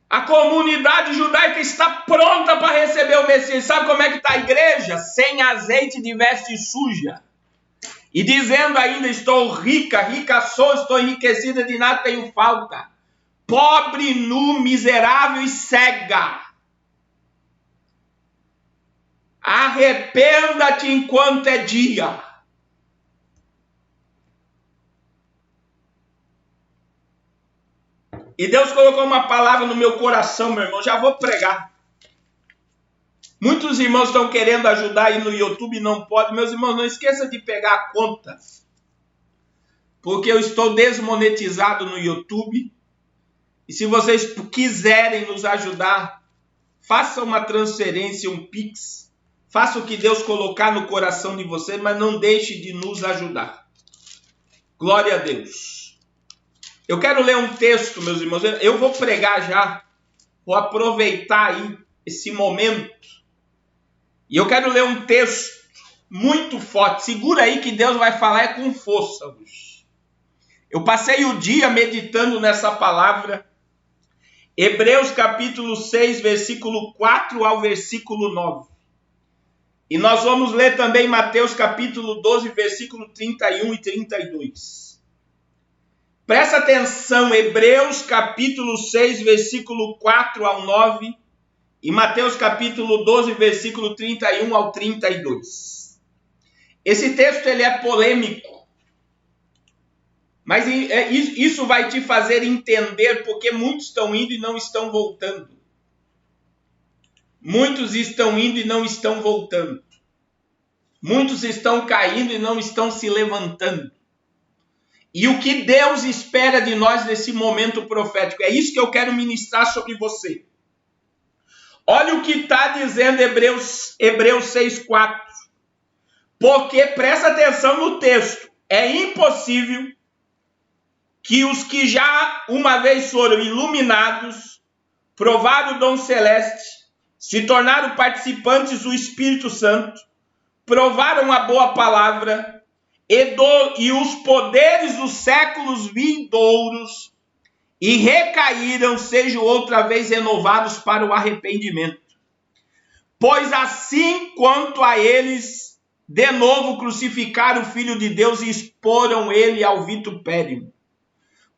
A comunidade judaica está pronta para receber o Messias. Sabe como é que está a igreja? Sem azeite de veste suja. E dizendo ainda, estou rica, rica sou, estou enriquecida, de nada tenho falta. Pobre, nu, miserável e cega. Arrependa-te enquanto é dia. E Deus colocou uma palavra no meu coração, meu irmão. Já vou pregar. Muitos irmãos estão querendo ajudar aí no YouTube e não podem. Meus irmãos, não esqueça de pegar a conta. Porque eu estou desmonetizado no YouTube. E se vocês quiserem nos ajudar, faça uma transferência, um Pix. Faça o que Deus colocar no coração de vocês, mas não deixe de nos ajudar. Glória a Deus. Eu quero ler um texto, meus irmãos. Eu vou pregar já. Vou aproveitar aí esse momento. E eu quero ler um texto muito forte. Segura aí que Deus vai falar com força hoje. Eu passei o dia meditando nessa palavra. Hebreus capítulo 6, versículo 4 ao versículo 9. E nós vamos ler também Mateus capítulo 12, versículo 31 e 32. Presta atenção, Hebreus capítulo 6, versículo 4 ao 9. E Mateus capítulo 12, versículo 31 ao 32. Esse texto ele é polêmico. Mas isso vai te fazer entender porque muitos estão indo e não estão voltando. Muitos estão indo e não estão voltando. Muitos estão caindo e não estão se levantando. E o que Deus espera de nós nesse momento profético? É isso que eu quero ministrar sobre você. Olha o que está dizendo Hebreus 6,4. Porque, presta atenção no texto, é impossível que os que já uma vez foram iluminados, provaram o dom celeste, se tornaram participantes do Espírito Santo, provaram a boa palavra e os poderes dos séculos vindouros e recaíram, sejam outra vez renovados para o arrependimento. Pois assim quanto a eles, de novo crucificaram o Filho de Deus e exporam ele ao vitupério.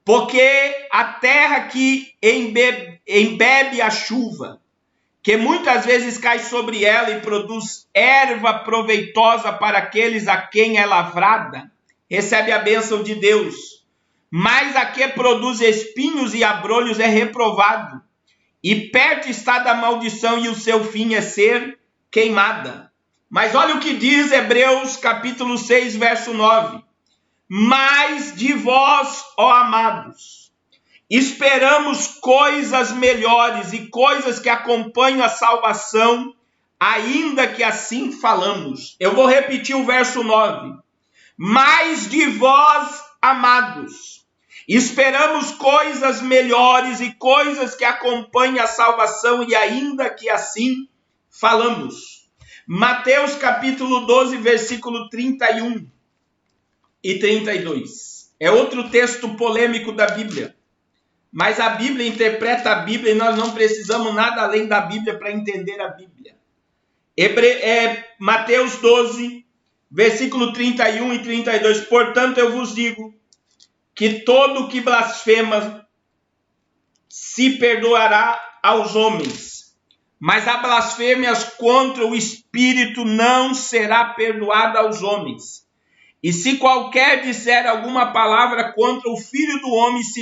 Porque a terra que embebe a chuva, que muitas vezes cai sobre ela e produz erva proveitosa para aqueles a quem é lavrada, recebe a bênção de Deus. Mas a que produz espinhos e abrolhos é reprovado, e perto está da maldição, e o seu fim é ser queimada. Mas olha o que diz Hebreus capítulo 6, verso 9. Mas de vós, ó amados, esperamos coisas melhores e coisas que acompanham a salvação, ainda que assim falamos. Eu vou repetir o verso 9. Mas de vós, amados, esperamos coisas melhores e coisas que acompanham a salvação, e ainda que assim falamos. Mateus capítulo 12, versículo 31 e 32. É outro texto polêmico da Bíblia. Mas a Bíblia interpreta a Bíblia e nós não precisamos nada além da Bíblia para entender a Bíblia. Mateus 12, versículo 31 e 32. Portanto, eu vos digo que todo que blasfema se perdoará aos homens, mas a blasfêmias contra o Espírito não será perdoada aos homens. E se qualquer disser alguma palavra contra o Filho do Homem, se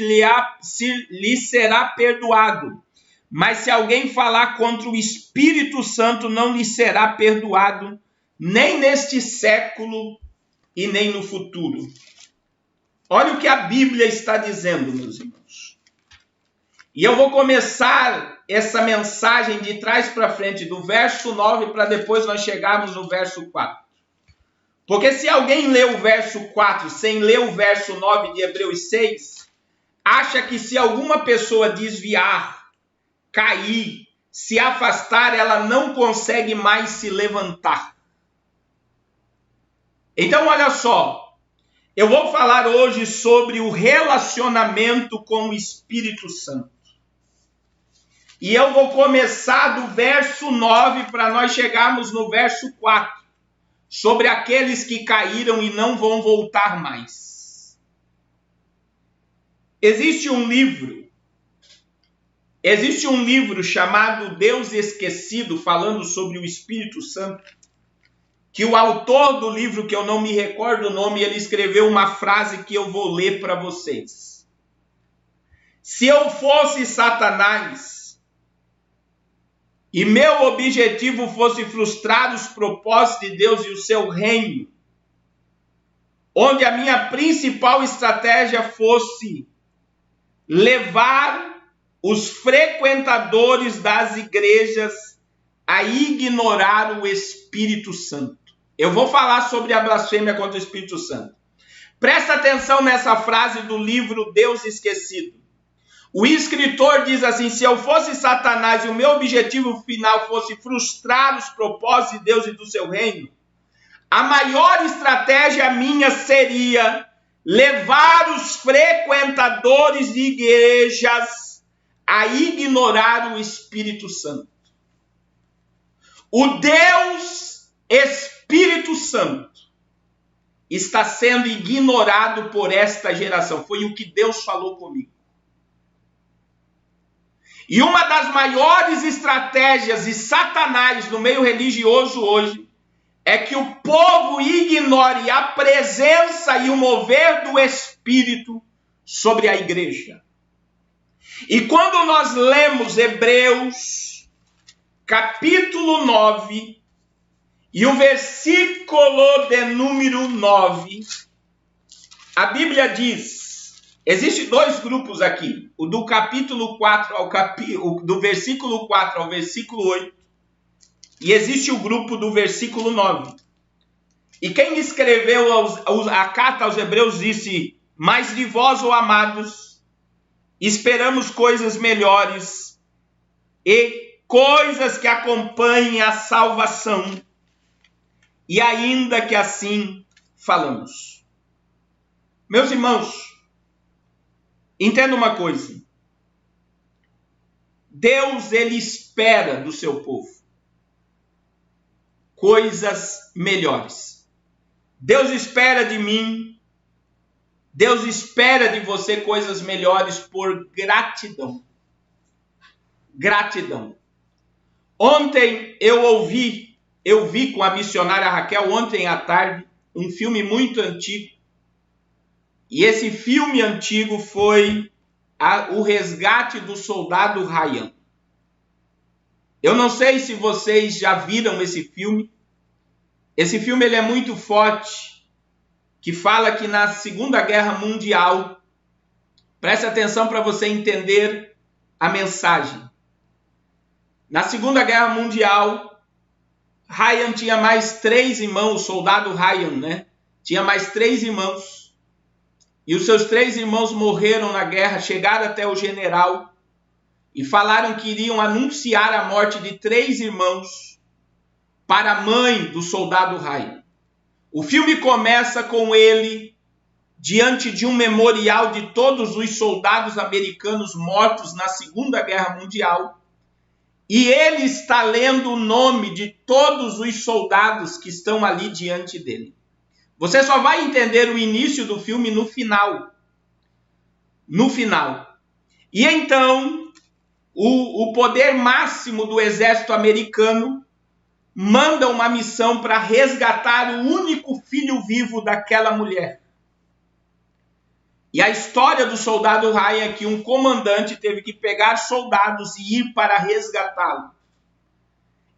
lhe será perdoado. Mas se alguém falar contra o Espírito Santo, não lhe será perdoado, nem neste século e nem no futuro. Olha o que a Bíblia está dizendo, meus irmãos. E eu vou começar essa mensagem de trás para frente, do verso 9, para depois nós chegarmos no verso 4. Porque se alguém lê o verso 4 sem ler o verso 9 de Hebreus 6, acha que se alguma pessoa desviar, cair, se afastar, ela não consegue mais se levantar. Então, olha só, eu vou falar hoje sobre o relacionamento com o Espírito Santo. E eu vou começar do verso 9 para nós chegarmos no verso 4, sobre aqueles que caíram e não vão voltar mais. Existe um livro chamado Deus Esquecido, falando sobre o Espírito Santo, que o autor do livro, que eu não me recordo o nome, ele escreveu uma frase que eu vou ler para vocês. Se eu fosse Satanás e meu objetivo fosse frustrar os propósitos de Deus e o seu reino, onde a minha principal estratégia fosse levar os frequentadores das igrejas a ignorar o Espírito Santo. Eu vou falar sobre a blasfêmia contra o Espírito Santo. Presta atenção nessa frase do livro Deus Esquecido. O escritor diz assim: se eu fosse Satanás e o meu objetivo final fosse frustrar os propósitos de Deus e do seu reino, a maior estratégia minha seria levar os frequentadores de igrejas a ignorar o Espírito Santo. O Deus Espírito Santo está sendo ignorado por esta geração. Foi o que Deus falou comigo. E uma das maiores estratégias de Satanás no meio religioso hoje é que o povo ignore a presença e o mover do Espírito sobre a igreja. E quando nós lemos Hebreus, capítulo 9, e o versículo de número 9, a Bíblia diz... Existem dois grupos aqui, o do capítulo 4 do versículo 4 ao versículo 8, e existe o grupo do versículo 9. E quem escreveu a carta aos Hebreus disse: mas de vós, ó amados, esperamos coisas melhores e coisas que acompanhem a salvação, e ainda que assim falamos. Meus irmãos, entenda uma coisa. Deus, ele espera do seu povo coisas melhores. Deus espera de mim, Deus espera de você coisas melhores por gratidão. Gratidão. Ontem eu vi com a missionária Raquel, ontem à tarde, um filme muito antigo. E esse filme antigo foi o resgate do soldado Ryan. Eu não sei se vocês já viram esse filme. Esse filme ele é muito forte, que fala que na Segunda Guerra Mundial, preste atenção para você entender a mensagem. Na Segunda Guerra Mundial, Ryan tinha mais 3 irmãos, o soldado Ryan, né? Tinha mais 3 irmãos. E os seus 3 irmãos morreram na guerra, chegaram até o general e falaram que iriam anunciar a morte de 3 irmãos para a mãe do soldado Ryan. O filme começa com ele diante de um memorial de todos os soldados americanos mortos na Segunda Guerra Mundial. E ele está lendo o nome de todos os soldados que estão ali diante dele. Você só vai entender o início do filme no final. No final. E então, o poder máximo do exército americano manda uma missão para resgatar o único filho vivo daquela mulher. E a história do soldado Ryan é que um comandante teve que pegar soldados e ir para resgatá-lo.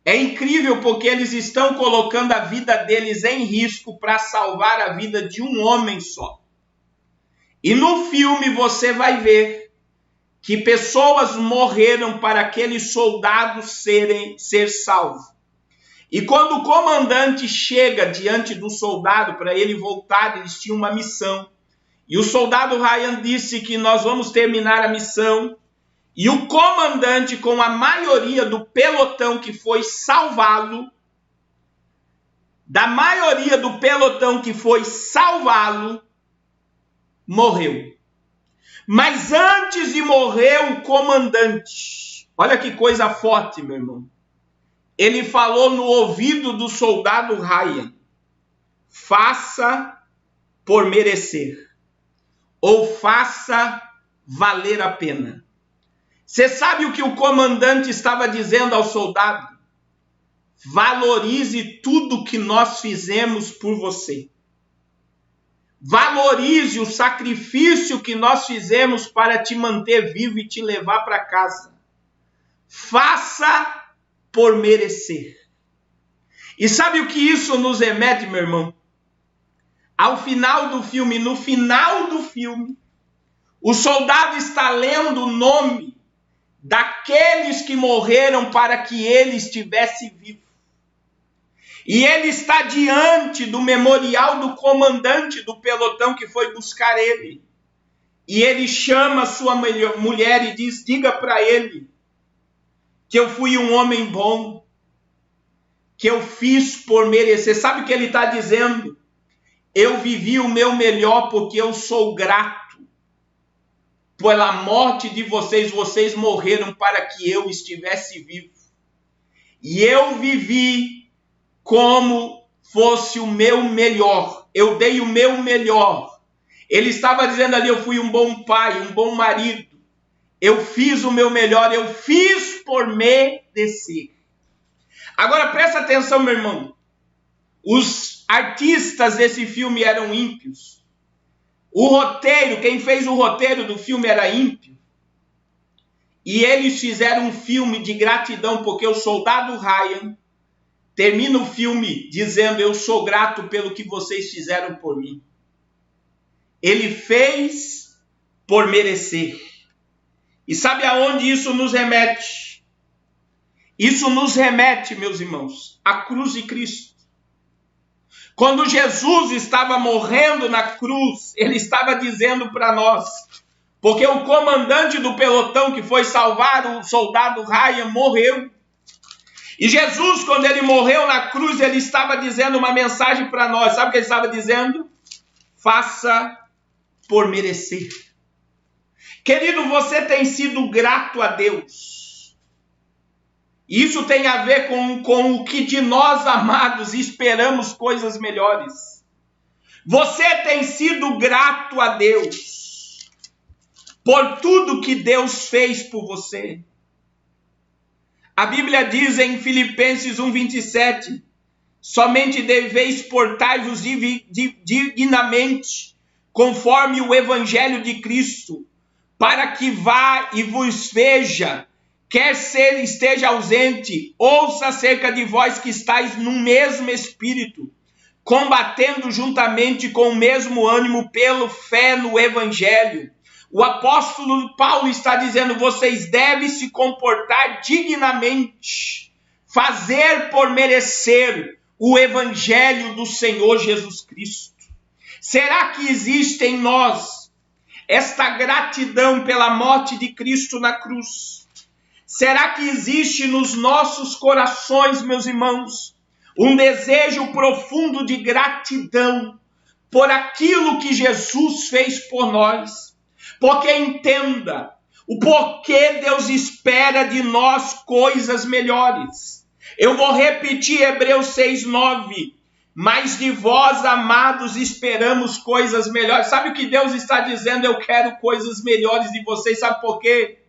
É incrível porque eles estão colocando a vida deles em risco para salvar a vida de um homem só. E no filme você vai ver que pessoas morreram para aqueles soldados ser salvos. E quando o comandante chega diante do soldado para ele voltar, eles tinham uma missão. E o soldado Ryan disse que nós vamos terminar a missão. E o comandante, com a maioria do pelotão que foi salvá-lo, morreu. Mas antes de morrer o comandante, Olha que coisa forte, meu irmão. Ele falou no ouvido do soldado Ryan: faça por merecer, ou faça valer a pena. Você sabe o que o comandante estava dizendo ao soldado? Valorize tudo que nós fizemos por você. Valorize o sacrifício que nós fizemos para te manter vivo e te levar para casa. Faça por merecer. E sabe o que isso nos remete, meu irmão? Ao final do filme, no final do filme, o soldado está lendo o nome daqueles que morreram para que ele estivesse vivo. E ele está diante do memorial do comandante do pelotão que foi buscar ele. E ele chama sua mulher e diz: diga para ele que eu fui um homem bom, que eu fiz por merecer. Sabe o que ele está dizendo? Eu vivi o meu melhor porque eu sou grato pela morte de vocês. Vocês morreram para que eu estivesse vivo. E eu vivi como fosse o meu melhor. Eu dei o meu melhor. Ele estava dizendo ali: eu fui um bom pai, um bom marido. Eu fiz o meu melhor, eu fiz por merecer. Agora presta atenção, meu irmão. Os artistas desse filme eram ímpios. O roteiro, quem fez o roteiro do filme era ímpio. E eles fizeram um filme de gratidão, porque o soldado Ryan termina o filme dizendo: eu sou grato pelo que vocês fizeram por mim. Ele fez por merecer. E sabe aonde isso nos remete? Isso nos remete, meus irmãos, à cruz de Cristo. Quando Jesus estava morrendo na cruz, ele estava dizendo para nós, porque o comandante do pelotão que foi salvar o soldado Ryan morreu. E Jesus, quando ele morreu na cruz, ele estava dizendo uma mensagem para nós. Sabe o que ele estava dizendo? Faça por merecer. Querido, você tem sido grato a Deus. Isso tem a ver com o que de nós, amados, esperamos coisas melhores. Você tem sido grato a Deus por tudo que Deus fez por você. A Bíblia diz em Filipenses 1:27, somente deveis portar-vos dignamente, conforme o Evangelho de Cristo, para que vá e vos veja, quer esteja ausente, ouça acerca de vós que estáis no mesmo Espírito, combatendo juntamente com o mesmo ânimo pela fé no Evangelho. O apóstolo Paulo está dizendo: vocês devem se comportar dignamente, fazer por merecer o Evangelho do Senhor Jesus Cristo. Será que existe em nós esta gratidão pela morte de Cristo na cruz? Será que existe nos nossos corações, meus irmãos, um desejo profundo de gratidão por aquilo que Jesus fez por nós? Porque entenda, o porquê Deus espera de nós coisas melhores. Eu vou repetir Hebreus 6:9. Mas de vós, amados, esperamos coisas melhores. Sabe o que Deus está dizendo? Eu quero coisas melhores de vocês. Sabe por quê?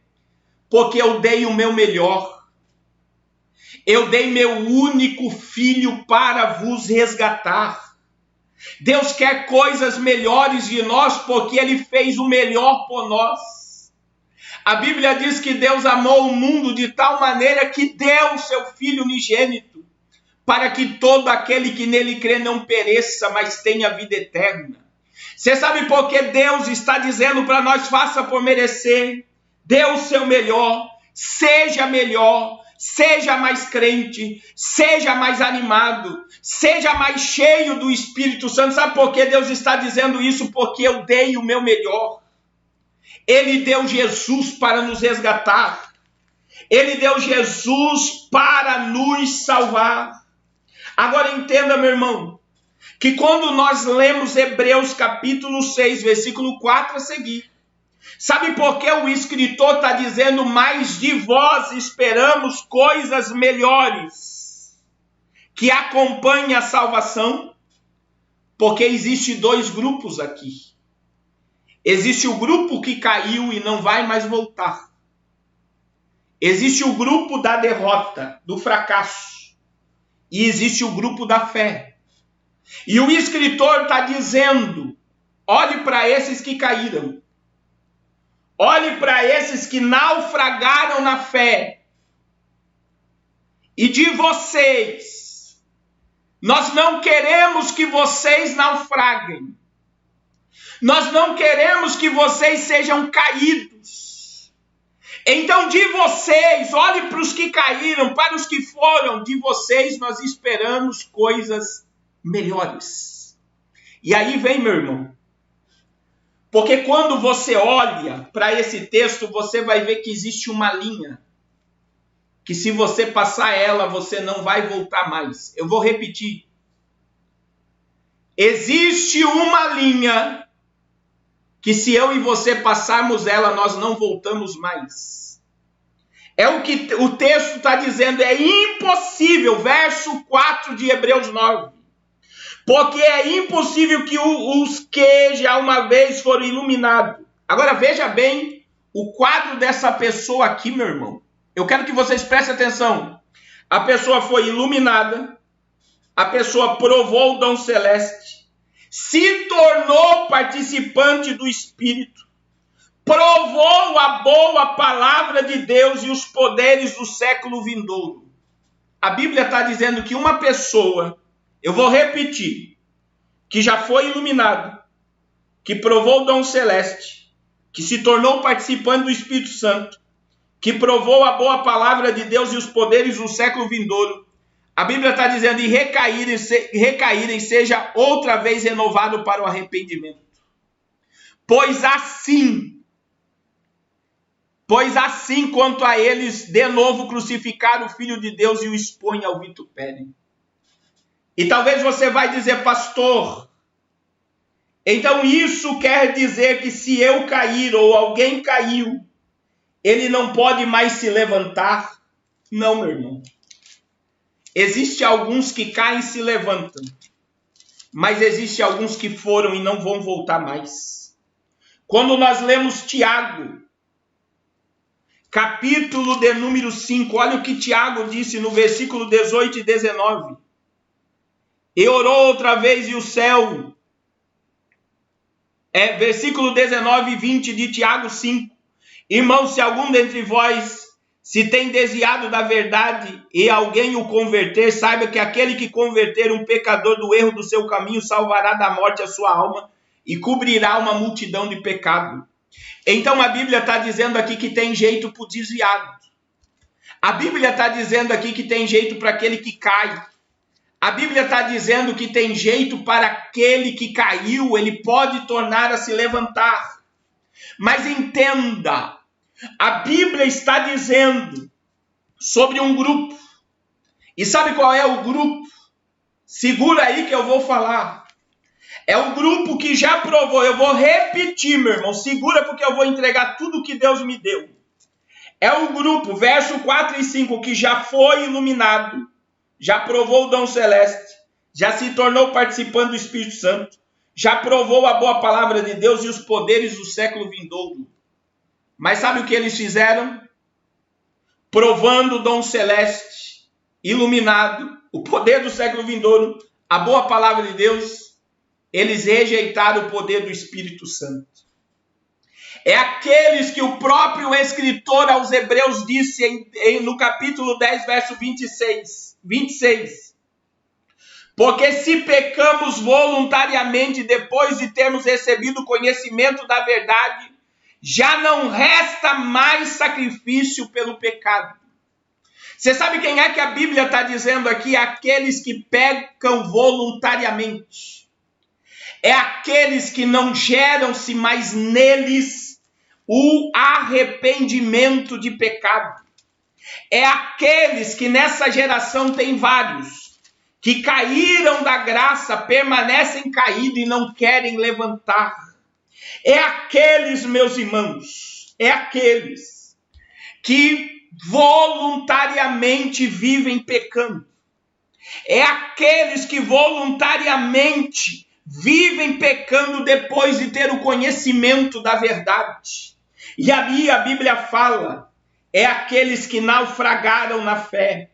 Porque eu dei o meu melhor. Eu dei meu único filho para vos resgatar. Deus quer coisas melhores de nós porque Ele fez o melhor por nós. A Bíblia diz que Deus amou o mundo de tal maneira que deu o seu Filho unigênito, para que todo aquele que nele crê não pereça, mas tenha vida eterna. Você sabe por que Deus está dizendo para nós: faça por merecer, dê o seu melhor, seja mais crente, seja mais animado, seja mais cheio do Espírito Santo. Sabe por que Deus está dizendo isso? Porque eu dei o meu melhor. Ele deu Jesus para nos resgatar. Ele deu Jesus para nos salvar. Agora entenda, meu irmão, que quando nós lemos Hebreus capítulo 6, versículo 4 a seguir, Sabe por que o escritor está dizendo, mas de vós esperamos coisas melhores que acompanhem a salvação? Porque existe dois grupos aqui. Existe o grupo que caiu e não vai mais voltar. Existe o grupo da derrota, do fracasso. E existe o grupo da fé. E o escritor está dizendo, olhe para esses que caíram. Olhe para esses que naufragaram na fé. E de vocês, nós não queremos que vocês naufraguem. Nós não queremos que vocês sejam caídos. Então, de vocês, olhe para os que caíram, para os que foram, de vocês nós esperamos coisas melhores. E aí vem, meu irmão, porque quando você olha para esse texto, você vai ver que existe uma linha, que se você passar ela, você não vai voltar mais. Eu vou repetir. Existe uma linha que se eu e você passarmos ela, nós não voltamos mais. É o que o texto está dizendo, é impossível, verso 4 de Hebreus 9. Porque é impossível que os que já uma vez foram iluminados. Agora veja bem o quadro dessa pessoa aqui, meu irmão. Eu quero que vocês prestem atenção. A pessoa foi iluminada, a pessoa provou o dom celeste, se tornou participante do Espírito, provou a boa palavra de Deus e os poderes do século vindouro. A Bíblia está dizendo que uma pessoa, eu vou repetir, que já foi iluminado, que provou o dom celeste, que se tornou participante do Espírito Santo, que provou a boa palavra de Deus e os poderes do século vindouro, a Bíblia está dizendo, e recaírem, seja outra vez renovado para o arrependimento. Pois assim, quanto a eles, de novo crucificaram o Filho de Deus e o expõem ao vitupério. E talvez você vai dizer, pastor, então isso quer dizer que se eu cair ou alguém caiu, ele não pode mais se levantar? Não, meu irmão. Existem alguns que caem e se levantam, mas existem alguns que foram e não vão voltar mais. Quando nós lemos Tiago, capítulo de número 5, olha o que Tiago disse no versículo 18 e 19. E orou outra vez e o céu, versículo 19 e 20 de Tiago 5. Irmãos, se algum dentre vós se tem desviado da verdade e alguém o converter, saiba que aquele que converter um pecador do erro do seu caminho salvará da morte a sua alma e cobrirá uma multidão de pecado. Então a Bíblia está dizendo aqui que tem jeito para o desviado. A Bíblia está dizendo aqui que tem jeito para aquele que cai. A Bíblia está dizendo que tem jeito para aquele que caiu, ele pode tornar a se levantar. Mas entenda, a Bíblia está dizendo sobre um grupo. E sabe qual é o grupo? Segura aí que eu vou falar. É o grupo que já provou. Eu vou repetir, meu irmão. Segura porque eu vou entregar tudo que Deus me deu. É o grupo, verso 4 e 5, que já foi iluminado, já provou o dom celeste, já se tornou participante do Espírito Santo, já provou a boa palavra de Deus e os poderes do século vindouro. Mas sabe o que eles fizeram? Provando o dom celeste, iluminado, o poder do século vindouro, a boa palavra de Deus, eles rejeitaram o poder do Espírito Santo. É aqueles que o próprio escritor aos Hebreus disse no capítulo 10, verso 26. Porque se pecamos voluntariamente depois de termos recebido o conhecimento da verdade, já não resta mais sacrifício pelo pecado. Você sabe quem é que a Bíblia está dizendo aqui? Aqueles que pecam voluntariamente. É aqueles que não geram-se mais neles o arrependimento de pecado. É aqueles que nessa geração tem vários, que caíram da graça, permanecem caídos e não querem levantar. É aqueles, meus irmãos, é aqueles que voluntariamente vivem pecando. É aqueles que voluntariamente vivem pecando depois de ter o conhecimento da verdade. E ali a Bíblia fala, é aqueles que naufragaram na fé.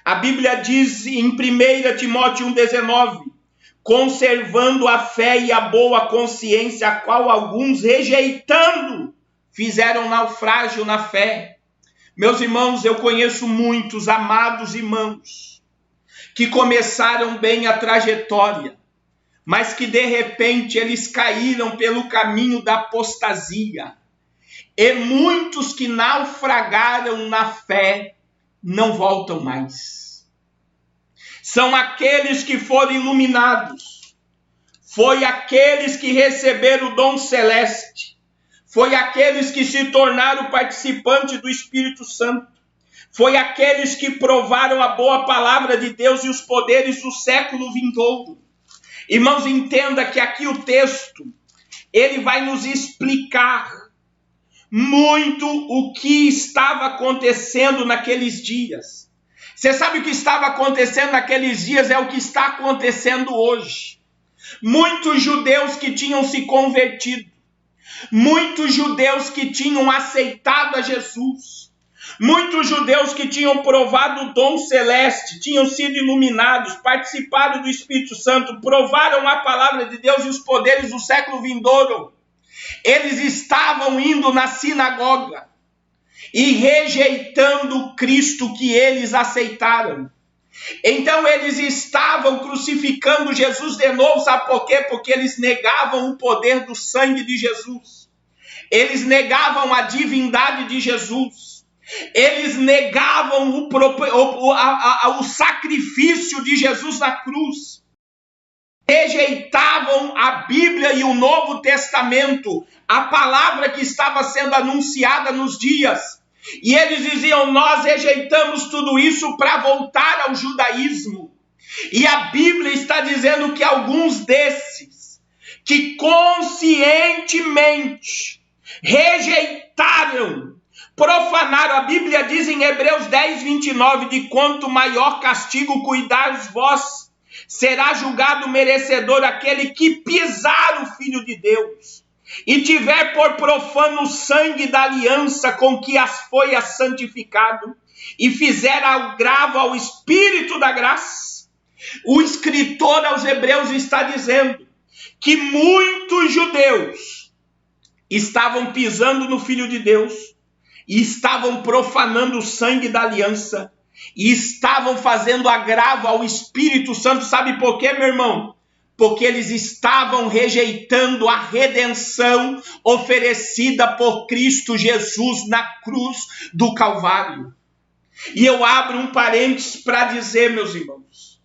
A Bíblia diz em 1 Timóteo 1,19, conservando a fé e a boa consciência, a qual alguns, rejeitando, fizeram naufrágio na fé. Meus irmãos, eu conheço muitos amados irmãos que começaram bem a trajetória, mas que de repente eles caíram pelo caminho da apostasia. E muitos que naufragaram na fé não voltam mais. São aqueles que foram iluminados, foi aqueles que receberam o dom celeste, foi aqueles que se tornaram participantes do Espírito Santo, foi aqueles que provaram a boa palavra de Deus e os poderes do século vindouro. Irmãos, entenda que aqui o texto, ele vai nos explicar muito o que estava acontecendo naqueles dias. Você sabe o que estava acontecendo naqueles dias é o que está acontecendo hoje. Muitos judeus que tinham se convertido, muitos judeus que tinham aceitado a Jesus, muitos judeus que tinham provado o dom celeste, tinham sido iluminados, participaram do Espírito Santo, provaram a palavra de Deus e os poderes do século vindouro. Eles estavam indo na sinagoga e rejeitando o Cristo que eles aceitaram. Então eles estavam crucificando Jesus de novo, sabe por quê? Porque eles negavam o poder do sangue de Jesus. Eles negavam a divindade de Jesus. Eles negavam o sacrifício de Jesus na cruz. Rejeitavam a Bíblia e o Novo Testamento, a palavra que estava sendo anunciada nos dias. E eles diziam, nós rejeitamos tudo isso para voltar ao judaísmo. E a Bíblia está dizendo que alguns desses, que conscientemente rejeitaram, profanaram, a Bíblia diz em Hebreus 10:29, de quanto maior castigo cuidares vós, será julgado merecedor aquele que pisar o Filho de Deus e tiver por profano o sangue da aliança com que as foi santificado e fizer agravo ao Espírito da graça. O escritor aos Hebreus está dizendo que muitos judeus estavam pisando no Filho de Deus e estavam profanando o sangue da aliança e estavam fazendo agravo ao Espírito Santo. Sabe por quê, meu irmão? Porque eles estavam rejeitando a redenção oferecida por Cristo Jesus na cruz do Calvário. E eu abro um parênteses para dizer, meus irmãos,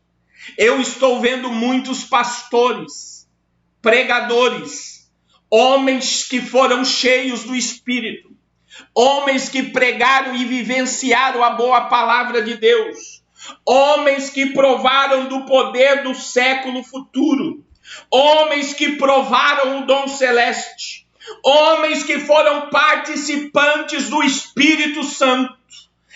eu estou vendo muitos pastores, pregadores, homens que foram cheios do Espírito, homens que pregaram e vivenciaram a boa palavra de Deus, homens que provaram do poder do século futuro, homens que provaram o dom celeste, homens que foram participantes do Espírito Santo,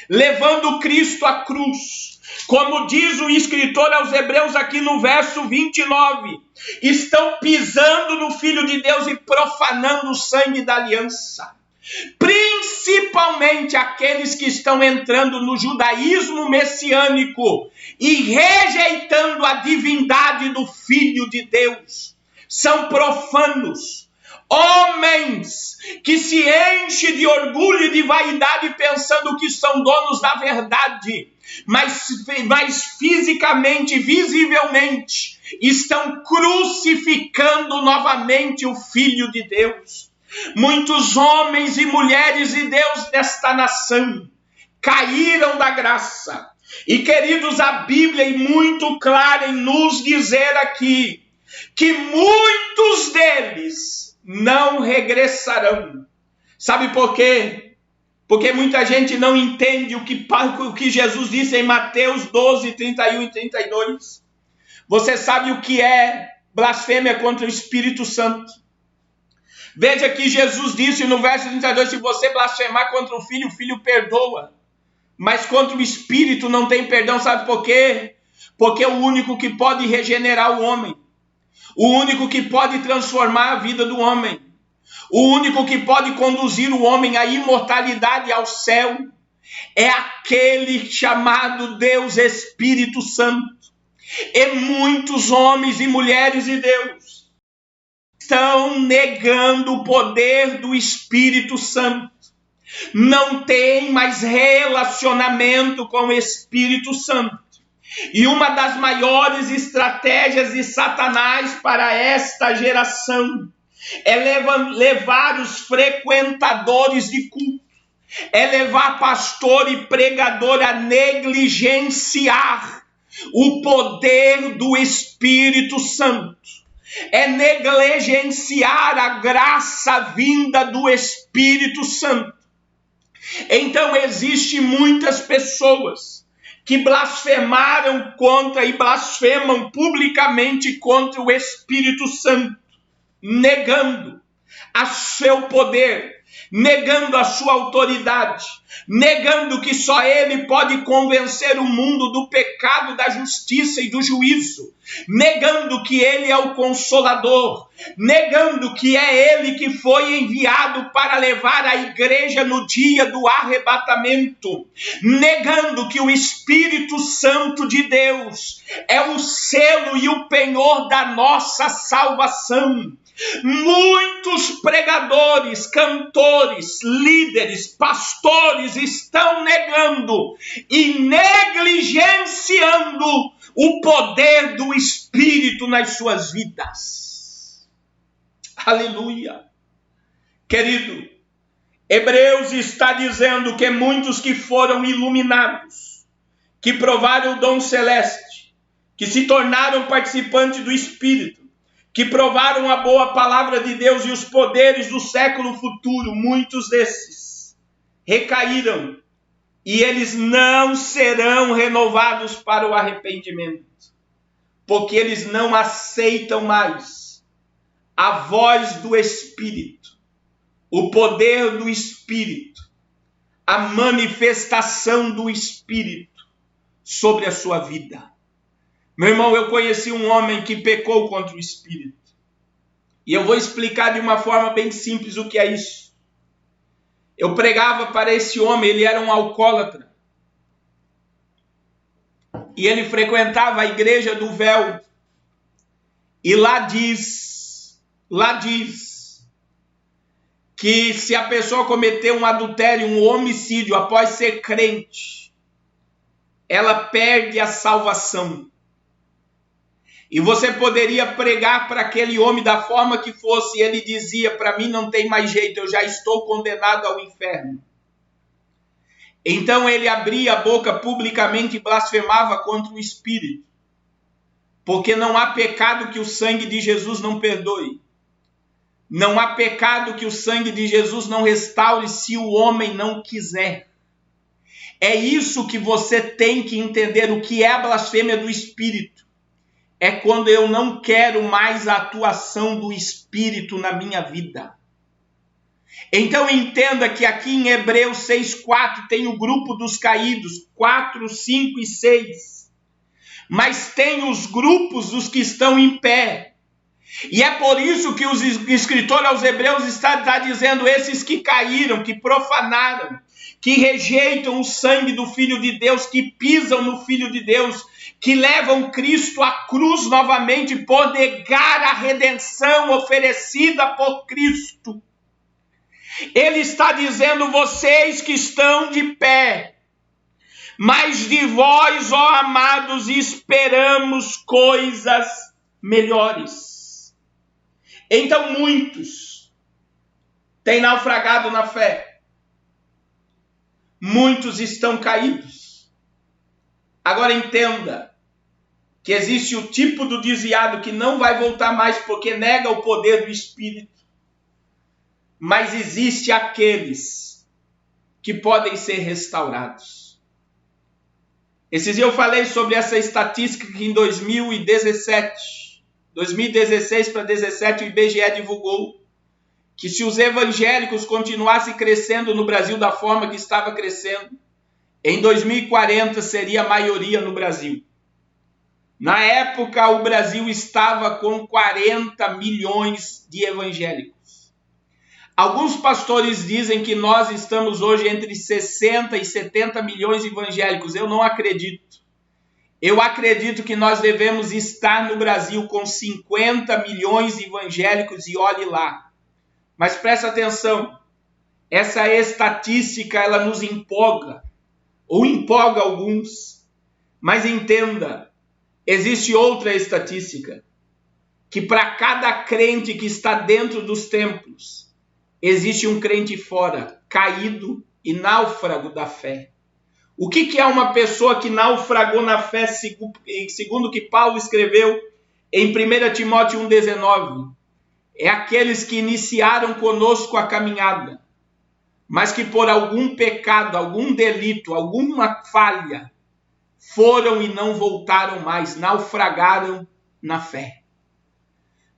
levando Cristo à cruz. Como diz o escritor aos Hebreus aqui no verso 29, estão pisando no Filho de Deus e profanando o sangue da aliança. Principalmente aqueles que estão entrando no judaísmo messiânico e rejeitando a divindade do Filho de Deus. São profanos, homens que se enchem de orgulho e de vaidade pensando que são donos da verdade, mas fisicamente, visivelmente, estão crucificando novamente o Filho de Deus. Muitos homens e mulheres de Deus desta nação caíram da graça. E, queridos, a Bíblia é muito clara em nos dizer aqui que muitos deles não regressarão. Sabe por quê? Porque muita gente não entende o que Jesus disse em Mateus 12, 31 e 32. Você sabe o que é blasfêmia contra o Espírito Santo? Veja que Jesus disse no verso 32, se você blasfemar contra o Filho perdoa. Mas contra o Espírito não tem perdão, sabe por quê? Porque é o único que pode regenerar o homem. O único que pode transformar a vida do homem. O único que pode conduzir o homem à imortalidade e ao céu. É aquele chamado Deus Espírito Santo. E muitos homens e mulheres de Deus estão negando o poder do Espírito Santo. Não tem mais relacionamento com o Espírito Santo. E uma das maiores estratégias de Satanás para esta geração é levar os frequentadores de culto, é levar pastor e pregador a negligenciar o poder do Espírito Santo, é negligenciar a graça vinda do Espírito Santo. Então existem muitas pessoas que blasfemaram contra e blasfemam publicamente contra o Espírito Santo, negando a seu poder, negando a sua autoridade, negando que só ele pode convencer o mundo do pecado, da justiça e do juízo, negando que ele é o Consolador, negando que é ele que foi enviado para levar a igreja no dia do arrebatamento, negando que o Espírito Santo de Deus é o selo e o penhor da nossa salvação. Muitos pregadores, cantores, líderes, pastores estão negando e negligenciando o poder do Espírito nas suas vidas. Aleluia. Querido, Hebreus está dizendo que muitos que foram iluminados, que provaram o dom celeste, que se tornaram participantes do Espírito, que provaram a boa palavra de Deus e os poderes do século futuro, muitos desses recaíram e eles não serão renovados para o arrependimento, porque eles não aceitam mais a voz do Espírito, o poder do Espírito, a manifestação do Espírito sobre a sua vida. Meu irmão, eu conheci um homem que pecou contra o Espírito. E eu vou explicar de uma forma bem simples o que é isso. Eu pregava para esse homem, ele era um alcoólatra. E ele frequentava a igreja do véu. E lá diz que se a pessoa cometer um adultério, um homicídio após ser crente, ela perde a salvação. E você poderia pregar para aquele homem da forma que fosse, e ele dizia, para mim não tem mais jeito, eu já estou condenado ao inferno. Então ele abria a boca publicamente e blasfemava contra o Espírito. Porque não há pecado que o sangue de Jesus não perdoe. Não há pecado que o sangue de Jesus não restaure se o homem não quiser. É isso que você tem que entender, o que é a blasfêmia do Espírito. É quando eu não quero mais a atuação do Espírito na minha vida. Então entenda que aqui em Hebreus 6:4 tem o grupo dos caídos, 4, 5 e 6. Mas tem os grupos dos que estão em pé. E é por isso que o escritor aos Hebreus está dizendo, esses que caíram, que profanaram, que rejeitam o sangue do Filho de Deus, que pisam no Filho de Deus, que levam Cristo à cruz novamente por negar a redenção oferecida por Cristo. Ele está dizendo, vocês que estão de pé, mas de vós, ó amados, esperamos coisas melhores. Então muitos têm naufragado na fé. Muitos estão caídos. Agora entenda que existe o tipo do desviado que não vai voltar mais porque nega o poder do Espírito. Mas existe aqueles que podem ser restaurados. Esses dias eu falei sobre essa estatística que em 2016 para 2017 o IBGE divulgou que se os evangélicos continuassem crescendo no Brasil da forma que estava crescendo, em 2040 seria a maioria no Brasil. Na época, o Brasil estava com 40 milhões de evangélicos. Alguns pastores dizem que nós estamos hoje entre 60 e 70 milhões de evangélicos. Eu não acredito. Eu acredito que nós devemos estar no Brasil com 50 milhões de evangélicos e olhe lá. Mas presta atenção, essa estatística ela nos empolga, ou empolga alguns, mas entenda, existe outra estatística, que para cada crente que está dentro dos templos, existe um crente fora, caído e náufrago da fé. O que é uma pessoa que naufragou na fé, segundo o que Paulo escreveu em 1 Timóteo 1,19? É aqueles que iniciaram conosco a caminhada, mas que por algum pecado, algum delito, alguma falha, foram e não voltaram mais, naufragaram na fé.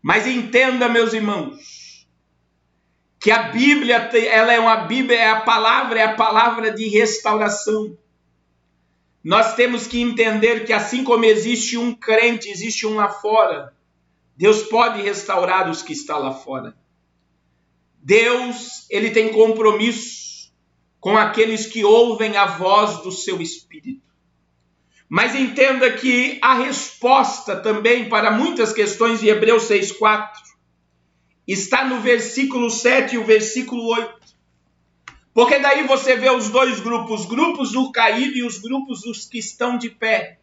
Mas entenda, meus irmãos, que a Bíblia, ela é uma Bíblia, é a palavra de restauração. Nós temos que entender que assim como existe um crente, existe um lá fora, Deus pode restaurar os que estão lá fora. Deus, ele tem compromisso com aqueles que ouvem a voz do seu Espírito. Mas entenda que a resposta também para muitas questões de Hebreus 6,4 está no versículo 7 e o versículo 8. Porque daí você vê os dois grupos, os grupos do caído e os grupos dos que estão de pé.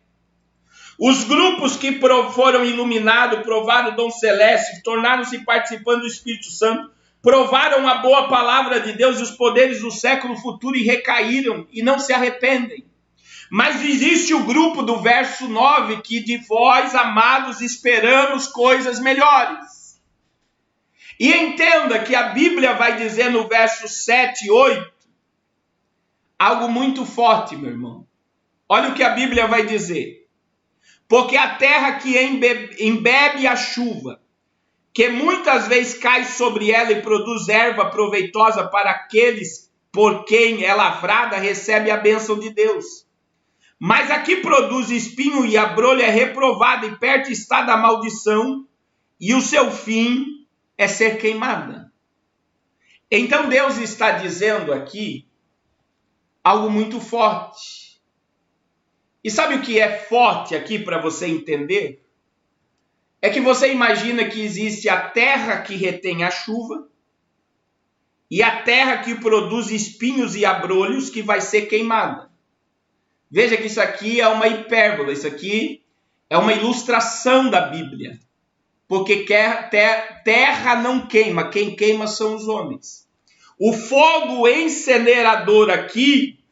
Os grupos que foram iluminados, provaram o dom celeste, tornaram-se participantes do Espírito Santo, provaram a boa palavra de Deus e os poderes do século futuro e recaíram e não se arrependem. Mas existe o grupo do verso 9, que de vós, amados, esperamos coisas melhores. E entenda que a Bíblia vai dizer no verso 7 e 8, algo muito forte, meu irmão. Olha o que a Bíblia vai dizer. Porque a terra que embebe a chuva, que muitas vezes cai sobre ela e produz erva proveitosa para aqueles por quem é lavrada, recebe a bênção de Deus. Mas a que produz espinho e abrolho é reprovada e perto está da maldição, e o seu fim é ser queimada. Então Deus está dizendo aqui algo muito forte. E sabe o que é forte aqui para você entender? É que você imagina que existe a terra que retém a chuva e a terra que produz espinhos e abrolhos que vai ser queimada. Veja que isso aqui é uma hipérbole, isso aqui é uma ilustração da Bíblia. Porque terra não queima, quem queima são os homens. O fogo incinerador aqui